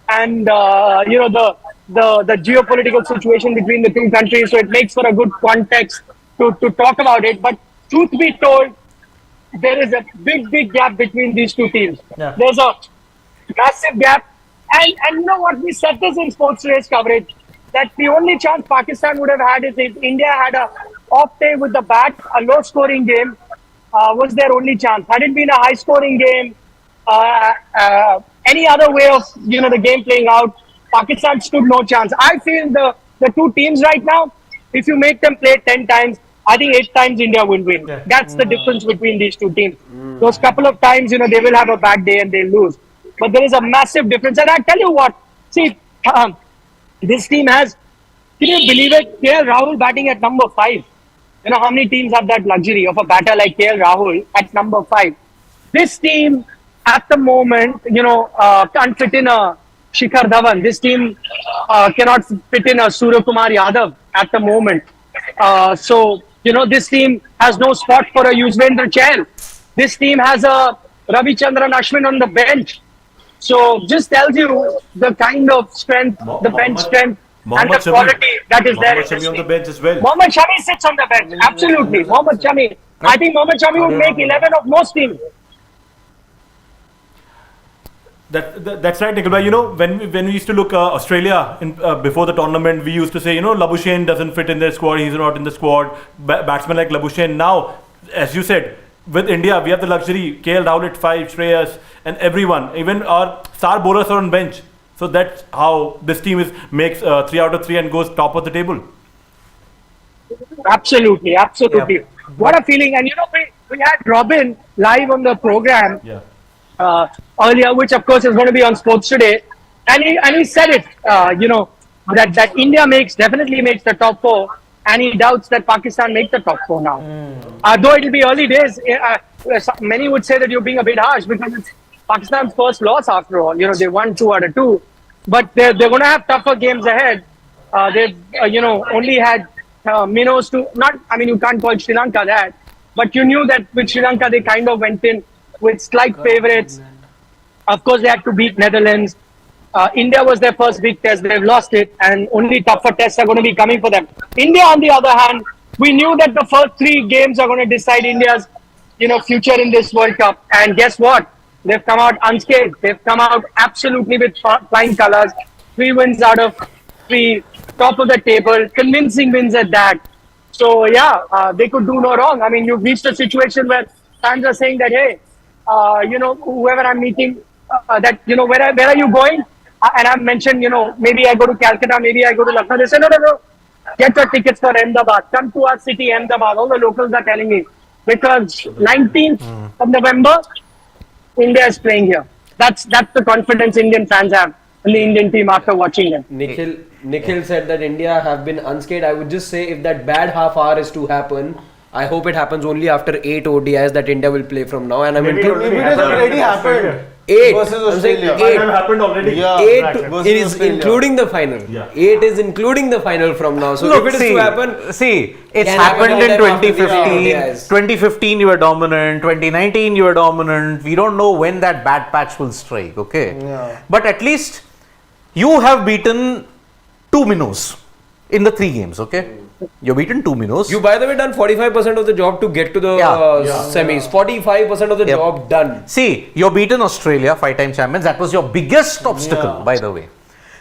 S6: and, the geopolitical situation between the two countries. So it makes for a good context to talk about it. But truth be told, there is a big gap between these two teams.
S2: Yeah.
S6: There's a massive gap. And you know what? We said this in Sports Race coverage, that the only chance Pakistan would have had is if India had a off day with the bat, a low-scoring game was their only chance. Had it been a high-scoring game, any other way of, the game playing out, Pakistan stood no chance. I feel the two teams right now, if you make them play 10 times, I think 8 times India will win.
S2: Yeah.
S6: That's the difference between these two teams. Those couple of times, they will have a bad day and they'll lose. But there is a massive difference. And I tell you what, see, this team has, can you believe it? KL Rahul batting at number 5. How many teams have that luxury of a batter like KL Rahul at number 5? This team, at the moment, can't fit in a Shikhar Dhawan. This team cannot fit in a Surya Kumar Yadav at the moment. So, this team has no spot for a Yuzvendra Chahal. This team has a Ravichandran Ashwin on the bench. So, just tells you the kind of strength, the bench strength, and the quality that is there.
S5: Mohammad Shami on the bench as well.
S6: Mohammad Shami sits on the bench. Absolutely. Mohammad Shami. I think Mohammad Shami would make 11 of most teams.
S5: That's right, Nikhil. When we used to look Australia before the tournament, we used to say, Labuschagne doesn't fit in their squad. He's not in the squad. Batsmen like Labuschagne. Now, as you said, with India, we have the luxury. KL Rahul at 5, Shreyas, and everyone. Even our star bowlers are on bench. So that's how this team makes 3 out of 3 and goes top of the table.
S6: Absolutely. Yep. What a feeling. And we had Robin live on the program.
S5: Yeah.
S6: Earlier, which of course is going to be on Sports Today, and he said it, that India definitely makes the top 4, and he doubts that Pakistan make the top 4 now. Though it'll be early days, many would say that you're being a bit harsh because it's Pakistan's first loss after all. They won 2 out of 2, but they're going to have tougher games ahead. They've only had minnows to not. I mean, you can't call Sri Lanka that, but you knew that with Sri Lanka they kind of went in with slight favourites. Of course, they had to beat Netherlands. India was their first big test. They've lost it, and only tougher tests are going to be coming for them. India, on the other hand, we knew that the first 3 games are going to decide India's, future in this World Cup. And guess what? They've come out unscathed. They've come out absolutely with flying colours. 3 wins out of 3, top of the table, convincing wins at that. So yeah, they could do no wrong. I mean, you've reached a situation where fans are saying that, hey, whoever I'm meeting, that, where are you going? And I've mentioned, maybe I go to Calcutta, maybe I go to Lucknow. They say, no. get your tickets for Ahmedabad. Come to our city, Ahmedabad. All the locals are telling me because 19th of November, India is playing here. That's the confidence Indian fans have in the Indian team after watching them.
S4: Nikhil said that India have been unscathed. I would just say if that bad half hour is to happen, I hope it happens only after 8 ODIs that India will play from now. And I mean,
S3: Maybe it has already happened.
S4: 8
S3: versus
S4: I'm saying
S3: Australia.
S4: 8.
S5: It happened already.
S3: Yeah.
S4: 8
S3: versus
S4: it is
S3: Australia.
S4: including the final.
S5: Yeah.
S4: 8 is including the final from now. So
S1: Look,
S4: if it is to happen,
S1: see, it's
S4: can happen
S1: happened in
S4: anytime after the
S1: 2015.
S4: ODIs.
S1: 2015 you were dominant. 2019 you were dominant. We don't know when that bad patch will strike. Okay,
S3: Yeah.
S1: but at least you have beaten 2 minnows in the 3 games. Okay, you've beaten 2 minnows.
S4: you by the way done 45% of the job to get to the semis. 45% of the
S1: Yep.
S4: job done.
S1: See, you've beaten Australia, 5-time champions. That was your biggest obstacle, by the way.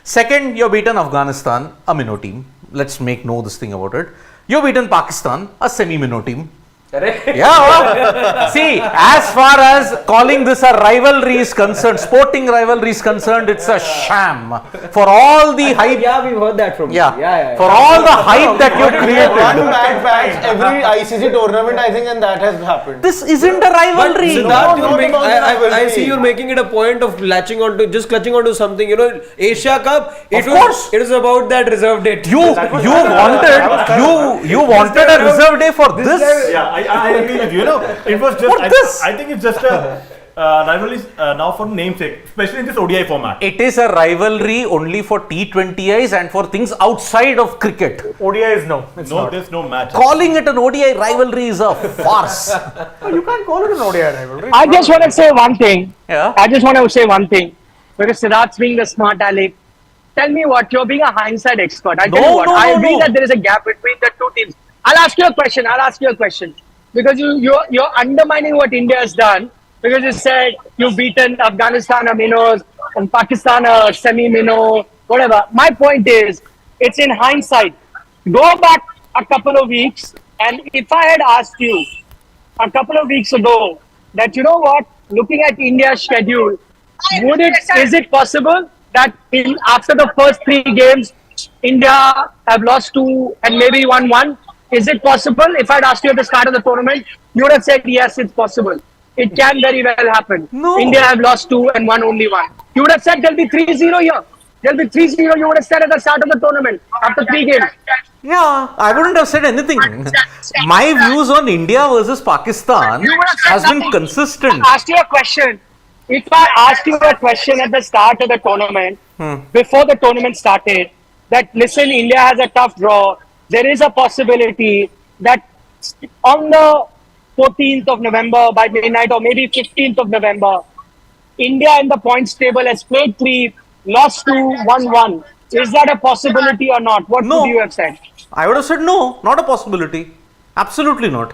S1: Second, you've beaten Afghanistan, a minnow team. Let's make no this thing about it. You've beaten Pakistan, a semi-minnow team. Yeah. See, as far as calling this a rivalry is concerned, sporting rivalry is concerned, it's a sham. For all the hype.
S4: Yeah, we've heard that from you.
S1: Yeah. For all the hype that you
S3: One
S1: created.
S3: bad patch every ICC tournament, I think, and that has happened.
S1: This isn't a rivalry.
S4: Siddharth,
S3: not about the
S4: I
S3: rivalry.
S4: see you're making it a point of clutching onto something. You know, Asia Cup. It was about that reserve date.
S1: You wanted a reserve day for this.
S5: Yeah, I agree with you. You know, it was just. I think it's just a rivalry now for namesake, especially in this ODI format.
S1: It is a rivalry only for T20Is and for things outside of cricket.
S2: ODIs, no. It's
S5: No,
S2: not.
S5: there's no match.
S1: Calling it an ODI rivalry is a farce.
S2: You can't call it an ODI rivalry.
S6: I just want to say one thing.
S1: Yeah.
S6: I just want to say one thing. Because Siddharth's being the smart aleck. Tell me what, you're being a hindsight expert. I tell you what, I agree that there is a gap between the two teams. I'll ask you a question. Because you're undermining what India has done. Because you said you've beaten Afghanistan a minnows and Pakistan a semi-minnow, whatever. My point is, it's in hindsight. Go back a couple of weeks, and if I had asked you a couple of weeks ago that, you know what, looking at India's schedule, is it possible that after the first 3 games, India have lost 2 and maybe won 1? Is it possible? If I'd asked you at the start of the tournament, you would have said, yes, it's possible. It can very well happen.
S1: No.
S6: India have lost 2 and won only 1. You would have said there'll be 3-0 here. There'll be 3-0, you would have said at the start of the tournament, after 3 games.
S1: Yeah, I wouldn't have said anything. My views on India versus Pakistan has been consistent.
S6: I asked you a question. If I asked you a question at the start of the tournament, before the tournament started, that listen, India has a tough draw. There is a possibility that on the 14th of November by midnight or maybe 15th of November, India in the points table has played 3, lost 2, won 1. Is that a possibility or not? What
S1: No.
S6: would you have said?
S1: I would have said no, not a possibility. Absolutely not.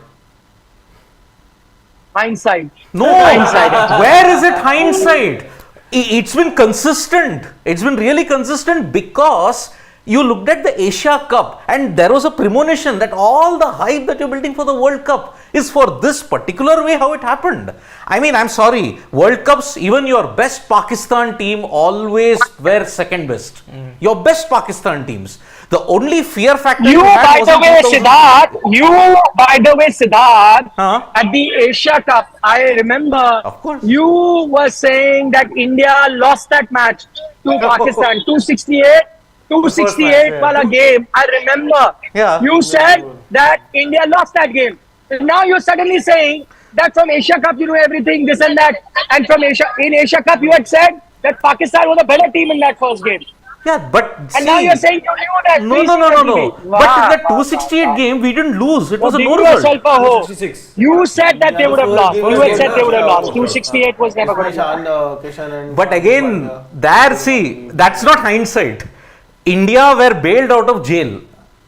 S6: Hindsight.
S1: No,
S6: Hindsight.
S1: where is it hindsight? It's been consistent. It's been really consistent because you looked at the Asia Cup and there was a premonition that all the hype that you're building for the World Cup is for this particular way how it happened. I mean, I'm sorry, World Cups, even your best Pakistan team always were second best. Your best Pakistan teams. The only fear factor
S6: You,
S1: had
S6: by
S1: was
S6: the
S1: in
S6: way,
S1: 2000.
S6: Siddharth,
S1: Huh?
S6: at the Asia Cup, I remember
S1: Of course.
S6: you were saying that India lost that match to Pakistan, 268 wala game. I remember.
S1: Yeah.
S6: You said that India lost that game. Now you're suddenly saying that from Asia Cup you do everything, this and that. And from Asia Cup you had said that Pakistan was a better team in that first game.
S1: Yeah, but
S6: And now you're saying you knew that.
S1: No. But in that 268 game, we didn't lose. It was a no result.
S6: You said that they would have lost.
S3: First
S6: You had
S3: game,
S6: said they would have
S3: yeah.
S6: lost. 268 was never going to happen.
S3: Kishan and
S1: But again, there, see, that's not hindsight. India were bailed out of jail.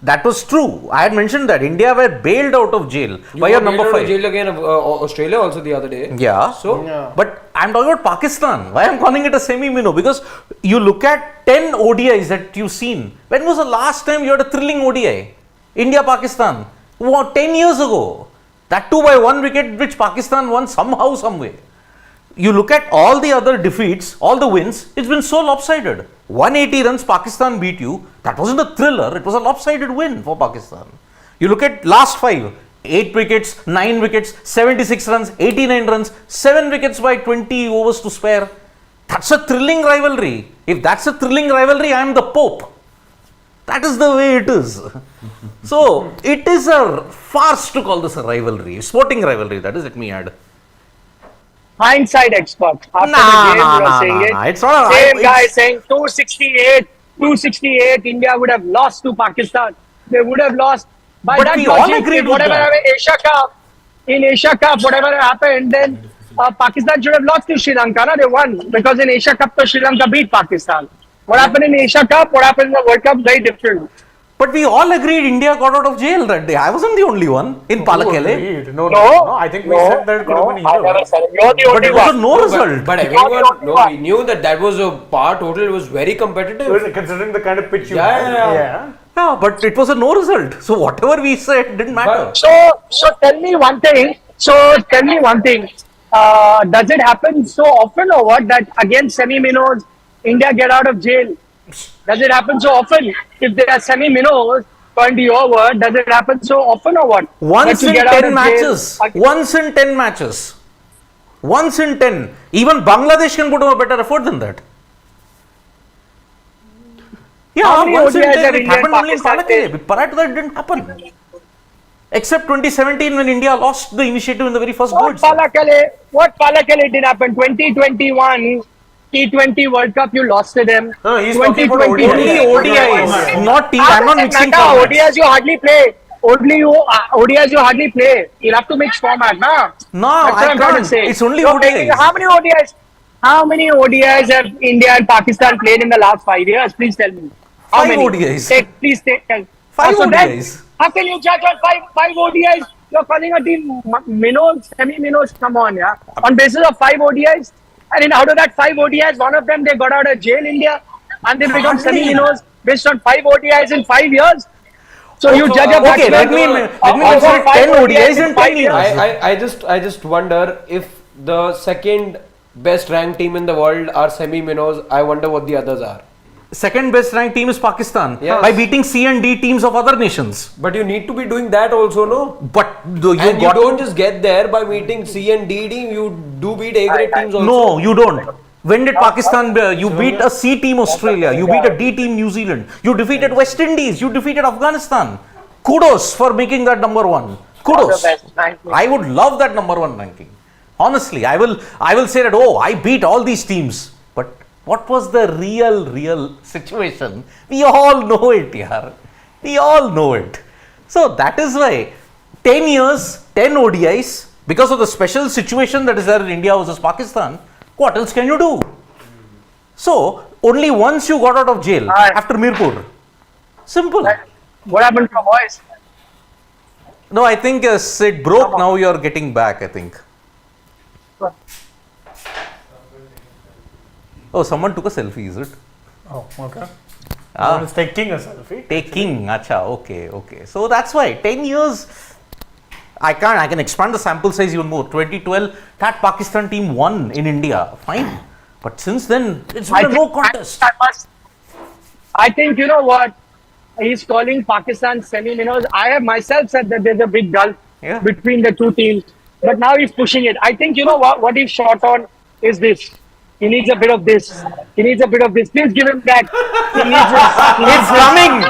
S1: That was true. I had mentioned that. India were bailed out of jail by your number 5.
S4: Jail again, Australia also the other day.
S1: Yeah.
S4: So,
S1: But I'm talking about Pakistan. Why I'm calling it a semi-minnow? Because you look at 10 ODIs that you've seen. When was the last time you had a thrilling ODI? India-Pakistan. 10 years ago. That too by 1 wicket which Pakistan won somehow, some way. You look at all the other defeats, all the wins, it's been so lopsided. 180 runs, Pakistan beat you. That wasn't a thriller. It was a lopsided win for Pakistan. You look at last 5. 8 wickets, 9 wickets, 76 runs, 89 runs, 7 wickets by 20 overs to spare. That's a thrilling rivalry. If that's a thrilling rivalry, I am the Pope. That is the way it is. So, it is a farce to call this a rivalry. Sporting rivalry, that is, let me add.
S6: Hindsight expert. After the game, you are saying it.
S1: It's not a
S6: Same guy saying 268, India would have lost to Pakistan. They would have lost. By
S1: But
S6: that
S1: we all
S6: logic,
S1: agreed
S6: if
S1: with
S6: whatever
S1: that.
S6: in Asia Cup, whatever happened, then Pakistan should have lost to Sri Lanka. No? They won because in Asia Cup, Sri Lanka beat Pakistan. What happened in Asia Cup, what happened in the World Cup, very different.
S1: But we all agreed India got out of jail that day. I wasn't the only one in Palakele.
S2: No, I think we said that it could have been
S6: I
S2: either.
S6: never said it. You're the
S1: But
S6: only
S1: it was a
S6: one.
S1: no result.
S4: But everyone, we knew that was a par total. It was very competitive.
S2: Considering the kind of pitch you
S4: Yeah,
S2: had.
S4: yeah.
S1: Yeah, but it was a no result. So whatever we said didn't matter.
S6: So tell me one thing. Does it happen so often or what that against semi-minnows, India get out of jail? Does it happen so often? If they are semi-minnows, according to your word, does it happen so often or what?
S1: Once
S6: That you
S1: in
S6: get out
S1: 10
S6: of
S1: matches.
S6: jail?
S1: Once in 10 matches. Once in 10. Even Bangladesh can put up a better effort than that. Yeah,
S6: How many
S1: once in
S6: ODIs
S1: 10.
S6: have
S1: It
S6: India
S1: happened
S6: and
S1: only in
S6: Pakistan
S1: Palakele. Prior to that, it didn't happen. Except 2017 when India lost the initiative in the very first goal.
S6: What Palakele did happen? 2021 T20 World Cup, you lost to them.
S2: No, he's talking about
S6: 2020
S1: Only ODIs, not T. I'm not mixing formats.
S6: ODIs you hardly play. ODIs you hardly play. You'll have to mix format, na?
S1: No,
S6: That's what
S1: I
S6: I'm trying to
S1: can't.
S6: say.
S1: It's only
S6: You're taking-
S1: ODIs.
S6: How many ODIs have India and Pakistan played in the last 5 years? Please tell me. How
S1: 5
S6: many?
S1: ODIs.
S6: Tell.
S1: 5
S6: So then,
S1: ODIs.
S6: how can you judge on five ODIs? You're calling a team minnows, semi-minnows. Come on, yeah. On basis of 5 ODIs, and out of that 5 ODIs, one of them they got out of jail, India, and they become semi-minnows based on 5 ODIs in 5 years. So you judge a
S1: Okay, let me consider 10 ODIs in 10 years.
S4: I just wonder if the second best ranked team in the world are semi-minnows. I wonder what the others are.
S1: Second best ranked team is Pakistan
S4: Yes.
S1: by beating C and D teams of other nations.
S4: But you need to be doing that also, no?
S1: But you
S4: don't just get there by meeting C and D team. You do beat A grade teams also.
S1: No, you don't. When did Pakistan? You beat a C team Australia. You beat a D team New Zealand. You defeated West Indies. You defeated Afghanistan. Kudos for making that number 1. Kudos. I would love that number 1 ranking. Honestly, I will say that. Oh, I beat all these teams. But what was the real situation? We all know it, yaar. We all know it. So that is why 10 years, 10 ODIs, because of the special situation that is there in India versus Pakistan, what else can you do? So only once you got out of jail after Mirpur. Simple.
S6: What happened to your voice?
S1: No, I think it broke. Now you are getting back, I think. Oh, someone took a selfie, is it?
S2: Oh, okay.
S1: Ah.
S2: One is taking a selfie.
S1: Taking, acha, okay. So that's why 10 years, I can expand the sample size even more. 2012, that Pakistan team won in India, fine. But since then, it's been a no contest.
S6: I think, you know what? He's calling Pakistan semi-minnows. I have myself said that there's a big gulf between the two teams. But now he's pushing it. I think, you know what he's short on is this. He needs a bit of this. Please give him that.
S1: It's coming.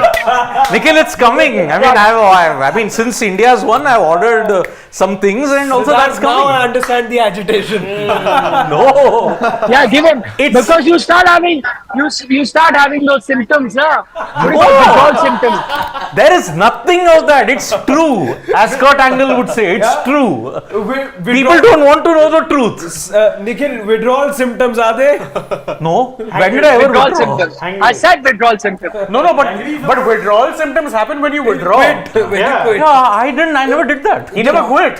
S1: Nikhil, it's coming. I mean, since India's won, I've ordered some things and also that's coming.
S4: Now I understand the agitation.
S1: No.
S6: Yeah, give him. Because you start having those symptoms, withdrawal symptoms.
S1: There is nothing of that. It's true. As Kurt Angle would say, it's true. People don't want to know the truth.
S4: Nikhil, withdrawal symptoms are they?
S1: No. When did I ever
S6: Withdrawal
S1: withdraw?
S6: symptoms. I said withdrawal symptoms.
S2: No, but withdrawal symptoms happen when you withdraw.
S4: When you quit.
S1: Yeah, I never did that.
S2: He never quit.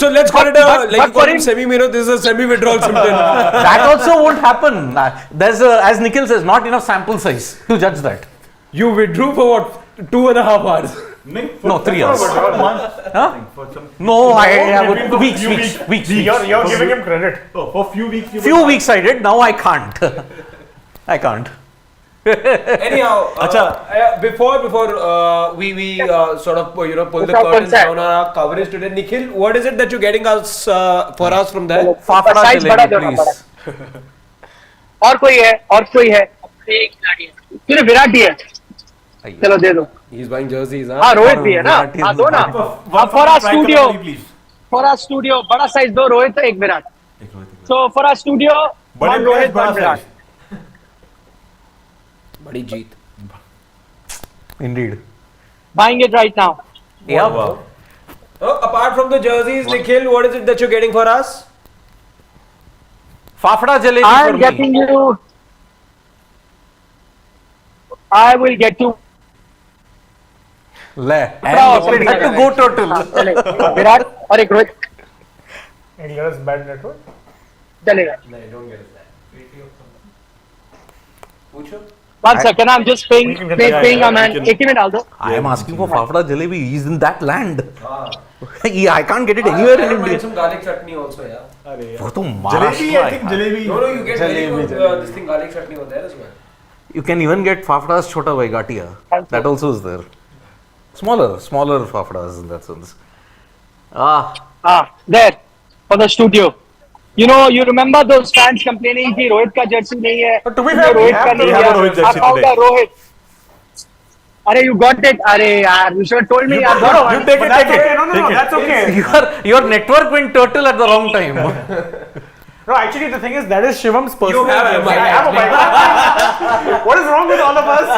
S4: So let's call it you call him semi-minnow. This is a semi-withdrawal symptom.
S1: That also won't happen. There's as Nikhil says, not enough sample size to judge that.
S4: You withdrew for what? 2.5 hours.
S1: No, 3 hours. Huh? No, weeks.
S2: You're giving him credit.
S5: For few weeks.
S1: Few weeks I did. Now I can't. I can't.
S4: Anyhow, before we sort of pull the curtains down on our coverage today, Nikhil, what is it that you're getting us for us from there?
S1: Fafda
S6: Size बड़ा
S1: jalebi,
S6: दो ना,
S1: please.
S6: और कोई है? फिर विराट ही है। चलो दे दो।
S4: He's buying jerseys, huh?
S6: हाँ रोहित भी है ना?
S1: विराट ही
S6: हाँ दो ना।
S5: One
S6: For our
S5: strike
S6: studio,
S5: Kalari, please.
S6: for our studio, बड़ा साइज दो रोहित एक Virat. So for our studio,
S5: बड़े
S6: one
S5: players,
S6: रोहित
S5: बड़ा
S6: one विराट।
S5: size.
S4: बड़ी जीत.
S1: Indeed.
S6: Buying it right now.
S1: Yeah.
S5: Wow.
S4: Apart from the jerseys, Nikhil, what is it that you're getting for us?
S1: Fafda jalebi
S6: I'm
S1: for
S6: getting
S1: me.
S6: you. I will get you.
S1: Le.
S6: Bravo,
S1: And had to go total.
S6: चलेगा विराट और एक Rohit
S2: India's bad network.
S6: चलेगा।
S4: No, don't get us that.
S6: One second, I'm just paying
S2: We can get
S6: paying
S5: that.
S6: a man.
S5: We can-
S6: 80 में डाल दो।
S1: I am asking for Fafda jalebi. He's in that land. Yeah, I can't get it anywhere in
S4: I
S1: India.
S4: some garlic chutney also, yeah.
S1: वो तो
S5: Jalebi,
S1: Maharashtra
S5: I think
S1: है.
S5: jalebi.
S4: No, you get very
S3: Jalebi,
S4: good this thing garlic chutney over there as well.
S1: You can even get Fafda's Chota Bhai Gatia. That also is there. Smaller Fafdas in that sense.
S6: There for the studio. You know, you remember those fans complaining कि रोहित का jersey नहीं है।
S2: But to be
S6: तुमने
S2: fair, we
S6: Rohit
S2: have
S6: का
S2: to
S6: नहीं
S5: have a
S6: लिया।
S5: Rohit jersey
S6: I found
S5: today.
S6: a Rohit. अरे you got it. अरे यार, you should have told me. I got one.
S5: You take it, take it.
S2: No,
S5: Take it.
S2: that's okay.
S1: Your network went turtle at the wrong time.
S2: No, actually, the thing is, that is Shivam's personal.
S4: You have a
S2: jersey.
S4: mic,
S2: I have a mic. What is wrong with all of us?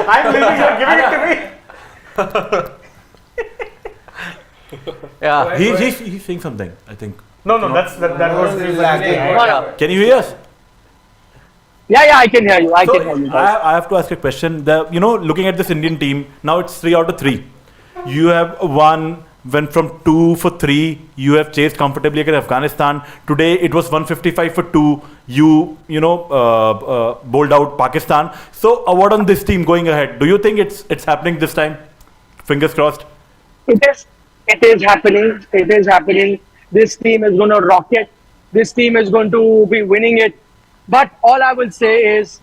S2: I'm leaving, you're giving it to me.
S1: Yeah.
S5: He's saying something, I think.
S2: No, that was
S5: Can you hear us?
S6: Yeah, I can hear you. I
S5: So,
S6: can hear you.
S5: I have to ask a question. Looking at this Indian team, now it's 3 out of 3. You have went from 2 for 3. You have chased comfortably against Afghanistan. Today it was 155 for 2. You bowled out Pakistan. So, what on this team going ahead? Do you think it's happening this time? Fingers crossed.
S6: It is happening. It is happening. This team is going to rock it. This team is going to be winning it. But all I will say is,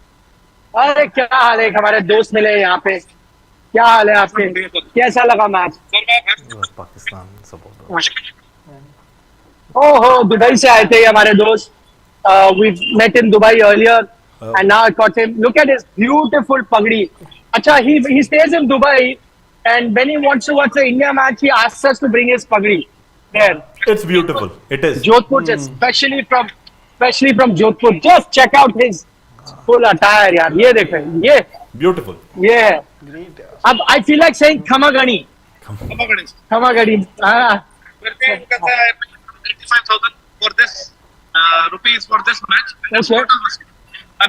S6: अरे क्या हाल है हमारे दोस्त मिले यहाँ पे क्या हाल है आपके कैसा लगा मैच
S1: Pakistan supporter.
S6: ओहो दुबई से आए थे हमारे दोस्त we met in Dubai earlier and now I caught him. Look at his beautiful pagdi. अच्छा he stays in Dubai and when he wants to watch the India match he asks us to bring his pagdi there.
S5: It's beautiful. It is.
S6: Jodhpur, especially from Jodhpur. Just check out his full attire, यार. ये देखें, ये.
S5: Beautiful.
S6: Yeah. अब I feel like saying Khamagani. Khamagani.
S7: We're paying 85,000 for this rupees for this match.
S6: Okay.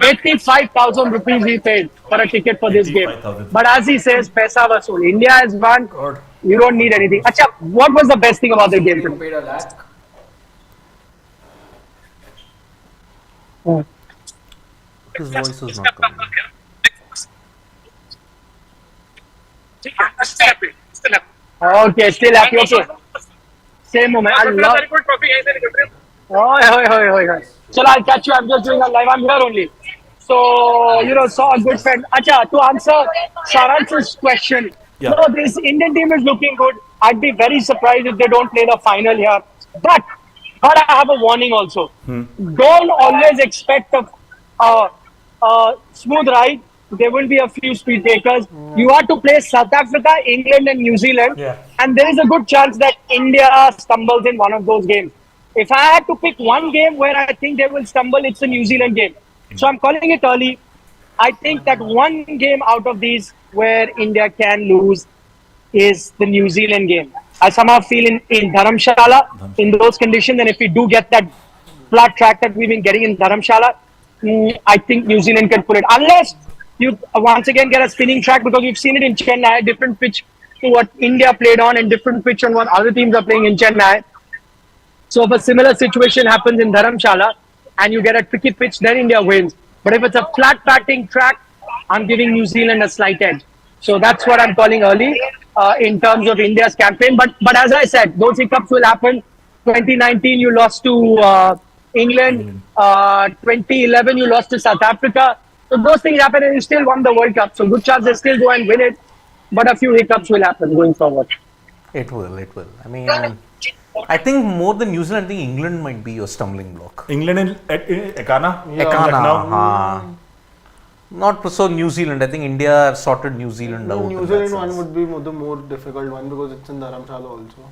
S6: 85,000 rupees he paid for a ticket for this game.
S5: 85,000.
S6: But as he says, paisa vasool. India has won. You don't need anything. Acha, what was the best thing about the game?
S4: You paid a lakh.
S1: His voice is not coming.
S7: Still happy. Still happy.
S6: Okay, still happy. Okay. Same moment. I love.
S7: Very good trophy. Guys, very good.
S6: Oi. So I'll catch you. I'm just doing a live. I'm here only. So, saw a good friend. Acha, to answer Saransh's question.
S5: Yeah.
S6: No, this Indian team is looking good. I'd be very surprised if they don't play the final here. But I have a warning also. Don't always expect a smooth ride. There will be a few speed breakers. You are to play South Africa, England and New Zealand.
S2: Yeah.
S6: And there is a good chance that India stumbles in one of those games. If I had to pick one game where I think they will stumble, it's the New Zealand game. So I'm calling it early. I think that one game out of these where India can lose is the New Zealand game. I somehow feel in Dharamshala, in those conditions, and if we do get that flat track that we've been getting in Dharamshala, I think New Zealand can pull it. Unless you once again get a spinning track, because we've seen it in Chennai, different pitch to what India played on and different pitch on what other teams are playing in Chennai. So if a similar situation happens in Dharamshala and you get a tricky pitch, then India wins. But if it's a flat batting track, I'm giving New Zealand a slight edge. So that's what I'm calling early in terms of India's campaign. But as I said, those hiccups will happen. 2019, you lost to England. 2011, you lost to South Africa. So those things happen, and you still won the World Cup. So good chance they still go and win it. But a few hiccups will happen going forward.
S1: It will. I mean, I think more than New Zealand, I think England might be your stumbling block.
S5: England in Ekana?
S1: Ekana. Not so New Zealand. I think India have sorted New Zealand out.
S3: New Zealand one would be the more difficult one because it's in Dharamshala also.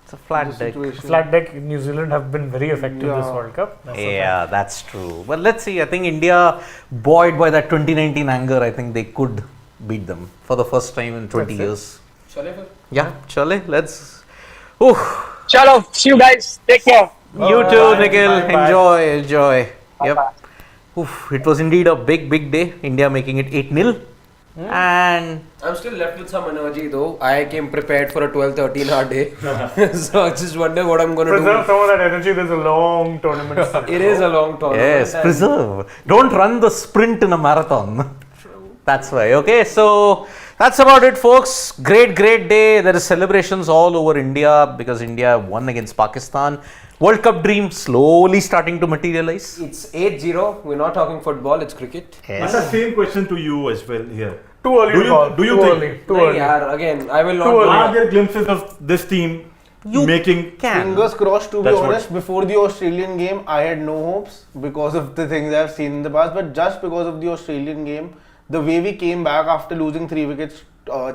S1: It's a flat deck.
S2: Flat deck, New Zealand have been very effective this World Cup.
S1: That's true. But let's see. I think India, buoyed by that 2019 anger, I think they could beat them for the first time in 20 years. Yeah, chale. Let's.
S6: Chalo, see you guys. Take care.
S1: You too, Nikhil. Enjoy. Yep. It was indeed a big day. India making it 8-0. And
S4: I'm still left with some energy though. I came prepared for a 12-13 hour day. So I just wonder what I'm going to do.
S2: Preserve some of that energy. There's a long tournament.
S4: It is a long tournament.
S1: yes, preserve. Don't run the sprint in a marathon. That's why. Okay, so that's about it, folks. Great day. There is celebrations all over India because India won against Pakistan. World Cup dream slowly starting to materialize.
S4: It's 8-0. We're not talking football, it's cricket.
S5: That's the same question to you as well here.
S2: Too early to call.
S5: Do you think?
S2: Too early.
S4: Again, I will not.
S5: Are there glimpses of this team making?
S3: Fingers crossed, to be
S5: That's
S3: honest. Before the Australian game, I had no hopes because of the things I've seen in the past. But just because of the Australian game, the way we came back after losing 3 wickets,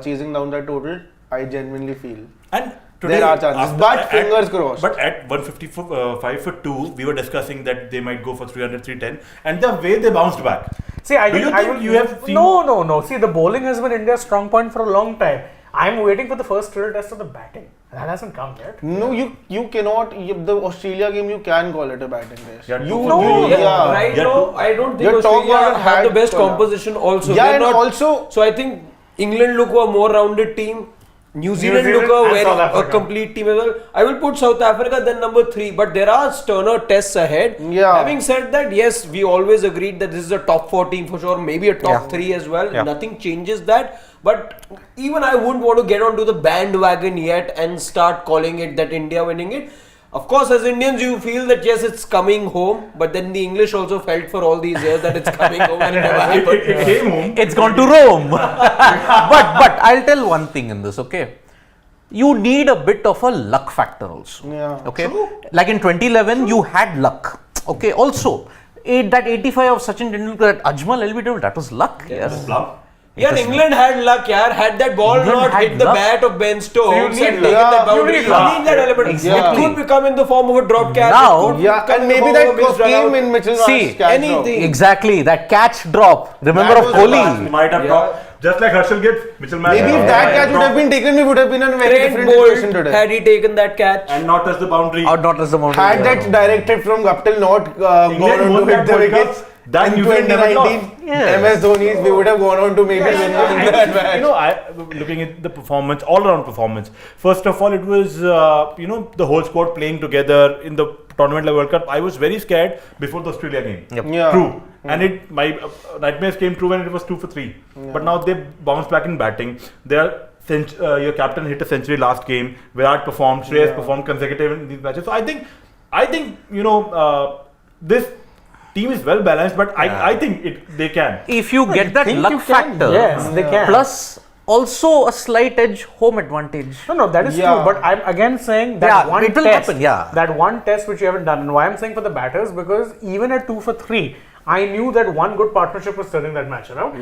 S3: chasing down that total, I genuinely feel.
S5: And today,
S3: there are chances, but fingers crossed.
S5: But at 155 for 2, we were discussing that they might go for 300, 310, and the way they bounced back.
S2: See, I
S5: Do you think you have seen?
S2: No. See, the bowling has been India's strong point for a long time. I'm waiting for the first real test of the batting. That hasn't come yet.
S3: No, you cannot. The Australia game, you can call it a batting test.
S5: Yeah,
S4: Right now, I don't think
S3: You're talking
S4: Australia
S3: about
S4: had the best
S3: Hart-
S4: composition also.
S3: Yeah,
S4: They're
S3: and
S4: not,
S3: also.
S4: so I think England look a more rounded team. New Zealand
S2: Zealand
S4: look
S2: and
S4: a
S2: South
S4: very
S2: Africa.
S4: complete team as well. I will put South Africa then number 3, but there are sterner tests ahead.
S3: Yeah.
S4: Having said that, yes, we always agreed that this is a top 4 team for sure, maybe a top 3 as well.
S1: Yeah.
S4: Nothing changes that. But even I wouldn't want to get onto the bandwagon yet and start calling it that India winning it. Of course, as Indians, you feel that yes, it's coming home, but then the English also felt for all these years that it's coming home and it never happened.
S5: It came home.
S1: It's gone to Rome. but I'll tell one thing in this, okay? You need a bit of a luck factor also.
S3: Yeah.
S1: Okay. Like in 2011, you had luck. Okay. Also, that 85 of Sachin Tendulkar at Ajmal LBW, that was luck. Yes.
S4: Yeah, England had luck, yaar. Had that ball
S1: England
S4: not
S1: had
S4: hit the
S1: luck.
S4: bat of Ben Stokes
S2: you
S4: and
S2: need
S4: taken
S3: luck.
S4: that boundary,
S2: You
S4: you
S2: need luck.
S4: need that element.
S1: Exactly.
S4: It could become in the form of a drop catch.
S1: Now-
S4: it could
S3: Yeah,
S4: come
S3: and
S4: in the
S3: maybe
S4: form
S3: that
S4: of a missed run
S3: came
S4: out.
S3: in Mitchell
S1: See,
S3: Marsh's catch drop.
S4: anything.
S1: Exactly. That catch drop. Remember
S3: That
S1: of
S3: was a
S1: Kohli?
S3: bad-
S5: Might have dropped. Just like Herschel Gibbs, Mitchell Marsh.
S3: Maybe if that catch would have been taken, we would have been in a very
S4: Trent
S3: different situation
S4: Bolt,
S3: today.
S4: had he taken that catch.
S5: and not touch the boundary.
S1: Or not as the moment.
S3: Had that direct hit from Guptill not
S5: England
S3: gone on
S5: won
S3: to
S5: that
S3: hit the
S5: World Cup,
S3: wickets
S5: that
S3: in
S5: New Zealand never
S3: 2019,
S1: Yes.
S3: MS Dhoni, we would have gone on to maybe win that match.
S5: You know, looking at the performance, all-around performance. First of all, it was the whole squad playing together in the tournament level World Cup. I was very scared before the Australia game.
S1: Yep.
S3: Yeah.
S5: True. And my nightmares came true when it was 2 for 3. But now they bounced back in batting. Your captain hit a century last game. Virat performed. Shreyas performed consecutive in these matches. So I think this team is well balanced. But I think they can.
S1: If you get that
S2: think
S1: luck
S2: you can?
S1: factor,
S2: Yes, they can.
S1: plus also a slight edge home advantage.
S2: No, that is
S3: Yeah.
S2: true. But I'm again saying that
S1: Yeah,
S2: one
S1: it will
S2: test,
S1: happen, yeah.
S2: that one test which you haven't done. And why I'm saying for the batters, because even at 2 for 3, I knew that one good partnership was turning that match around.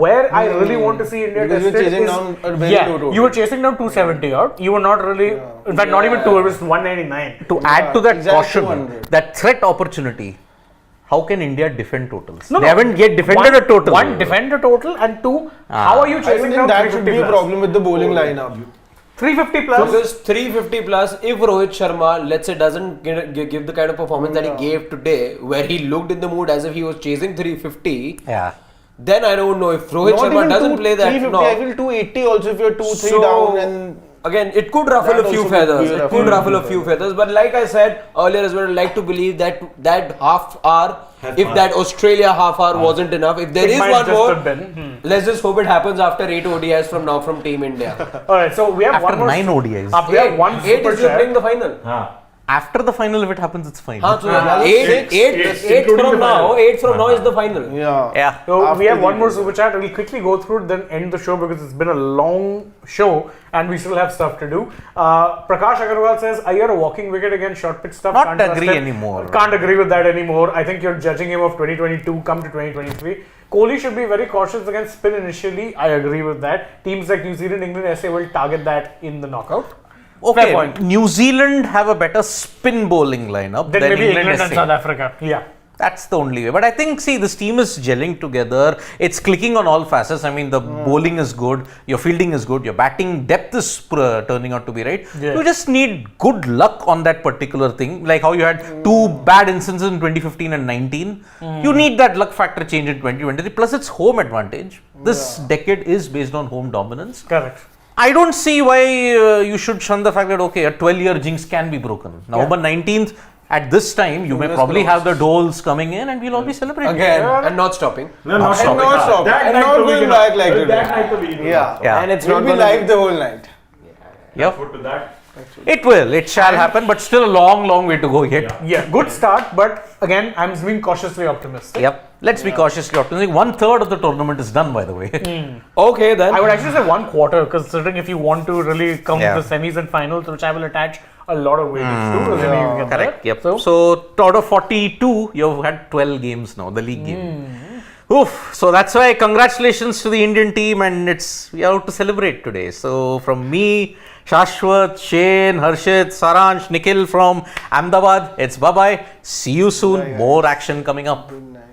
S2: Where I really want to see India
S3: Because you were
S2: tested
S3: chasing
S2: is,
S3: down a very low total.
S2: you were chasing down 270 odd. You were not really, in fact, not even 2. It was 199.
S1: To add to that
S3: exact
S1: caution,
S3: 200.
S1: that threat opportunity, how can India defend totals?
S2: No,
S1: they
S2: no.
S1: haven't yet defended a total.
S2: One, defend a total, and 2, how are you
S3: I
S2: chasing
S3: don't
S2: down
S3: think that should
S2: 350
S3: be a
S2: plus?
S3: problem with the bowling lineup.
S2: 350 plus.
S4: Because 350 plus, if Rohit Sharma, let's say, doesn't give the kind of performance that he gave today, where he looked in the mood as if he was chasing 350,
S1: Yeah.
S4: then I don't know if Rohit
S3: Not
S4: Sharma
S3: even
S4: doesn't play that.
S3: 350, I feel 280 also if you're 2-3
S4: So,
S3: down and
S4: again, it could ruffle
S3: That
S4: a few
S3: also could
S4: feathers.
S3: be
S4: It
S3: ruffle
S4: could
S3: a
S4: ruffle
S3: few
S4: a few feathers. But like I said earlier as well, I'd like to believe that half hour, if that Australia half hour wasn't enough, if there
S2: It
S4: is
S2: might
S4: one
S2: just
S4: more,
S2: have been.
S4: let's just hope it happens after 8 ODIs from now from Team India.
S2: Alright, so we have
S1: After
S2: one more.
S1: 9 ODIs.
S2: We have one
S4: 8
S2: super
S4: is you're playing
S2: chat.
S4: the final.
S1: After the final, if it happens, it's fine.
S4: So
S3: Six.
S4: eight from now. 8 from now is the final.
S3: Yeah.
S1: Yeah.
S2: So
S3: After
S2: we have
S3: the
S2: one more
S3: evening.
S2: super chat. We'll quickly go through it, then end the show because it's been a long show and we still have stuff to do. Prakash Agarwal says, Iyer a walking wicket against short pitch stuff.
S1: Not
S2: Can't trust
S1: agree
S2: him."
S1: anymore.
S2: Can't agree with that anymore. I think you're judging him of 2022 come to 2023. Kohli should be very cautious against spin initially. I agree with that. Teams like New Zealand, England, SA will target that in the knockout.
S1: Okay,
S2: Fair point.
S1: New Zealand have a better spin bowling lineup
S2: Then
S1: than
S2: maybe England and
S1: SA.
S2: South Africa. Yeah.
S1: That's the only way. But I think, see, this team is gelling together. It's clicking on all facets. I mean, the bowling is good, your fielding is good, your batting depth is turning out to be right.
S2: Yeah.
S1: You just need good luck on that particular thing. Like how you had two bad instances in 2015 and 19. You need that luck factor change in 2023. Plus, it's home advantage. This decade is based on home dominance.
S2: Correct.
S1: I don't see why you should shun the fact that, okay, a 12-year jinx can be broken. November 19th, at this time, you may probably have the doles coming in and we'll all be celebrating.
S4: Again, and not stopping.
S5: No, not
S3: And not stop. And not going back like today. Yeah.
S4: And it's
S3: We'll
S4: not
S3: be
S4: gonna
S3: live the whole night.
S1: Yep.
S5: Foot with that.
S1: It will. It shall happen, but still a long, long way to go yet.
S2: Yeah, good start, but again, I'm being cautiously optimistic.
S1: Yep. Let's be cautiously optimistic. 1/3 of the tournament is done, by the way.
S4: Okay, then.
S2: I would actually say 1/4, considering if you want to really come
S1: Yeah.
S2: to the semis and finals, which I will attach a lot of weightage to. Assuming you get
S1: Correct.
S2: there.
S1: Yep. So out of 42, you've had 12 games now, the league game. Oof. So that's why congratulations to the Indian team, and we are out to celebrate today. So from me, Shashwat, Shane, Harshit, Saransh, Nikhil from Ahmedabad, it's bye-bye. See you soon. More action coming up.
S3: Good night.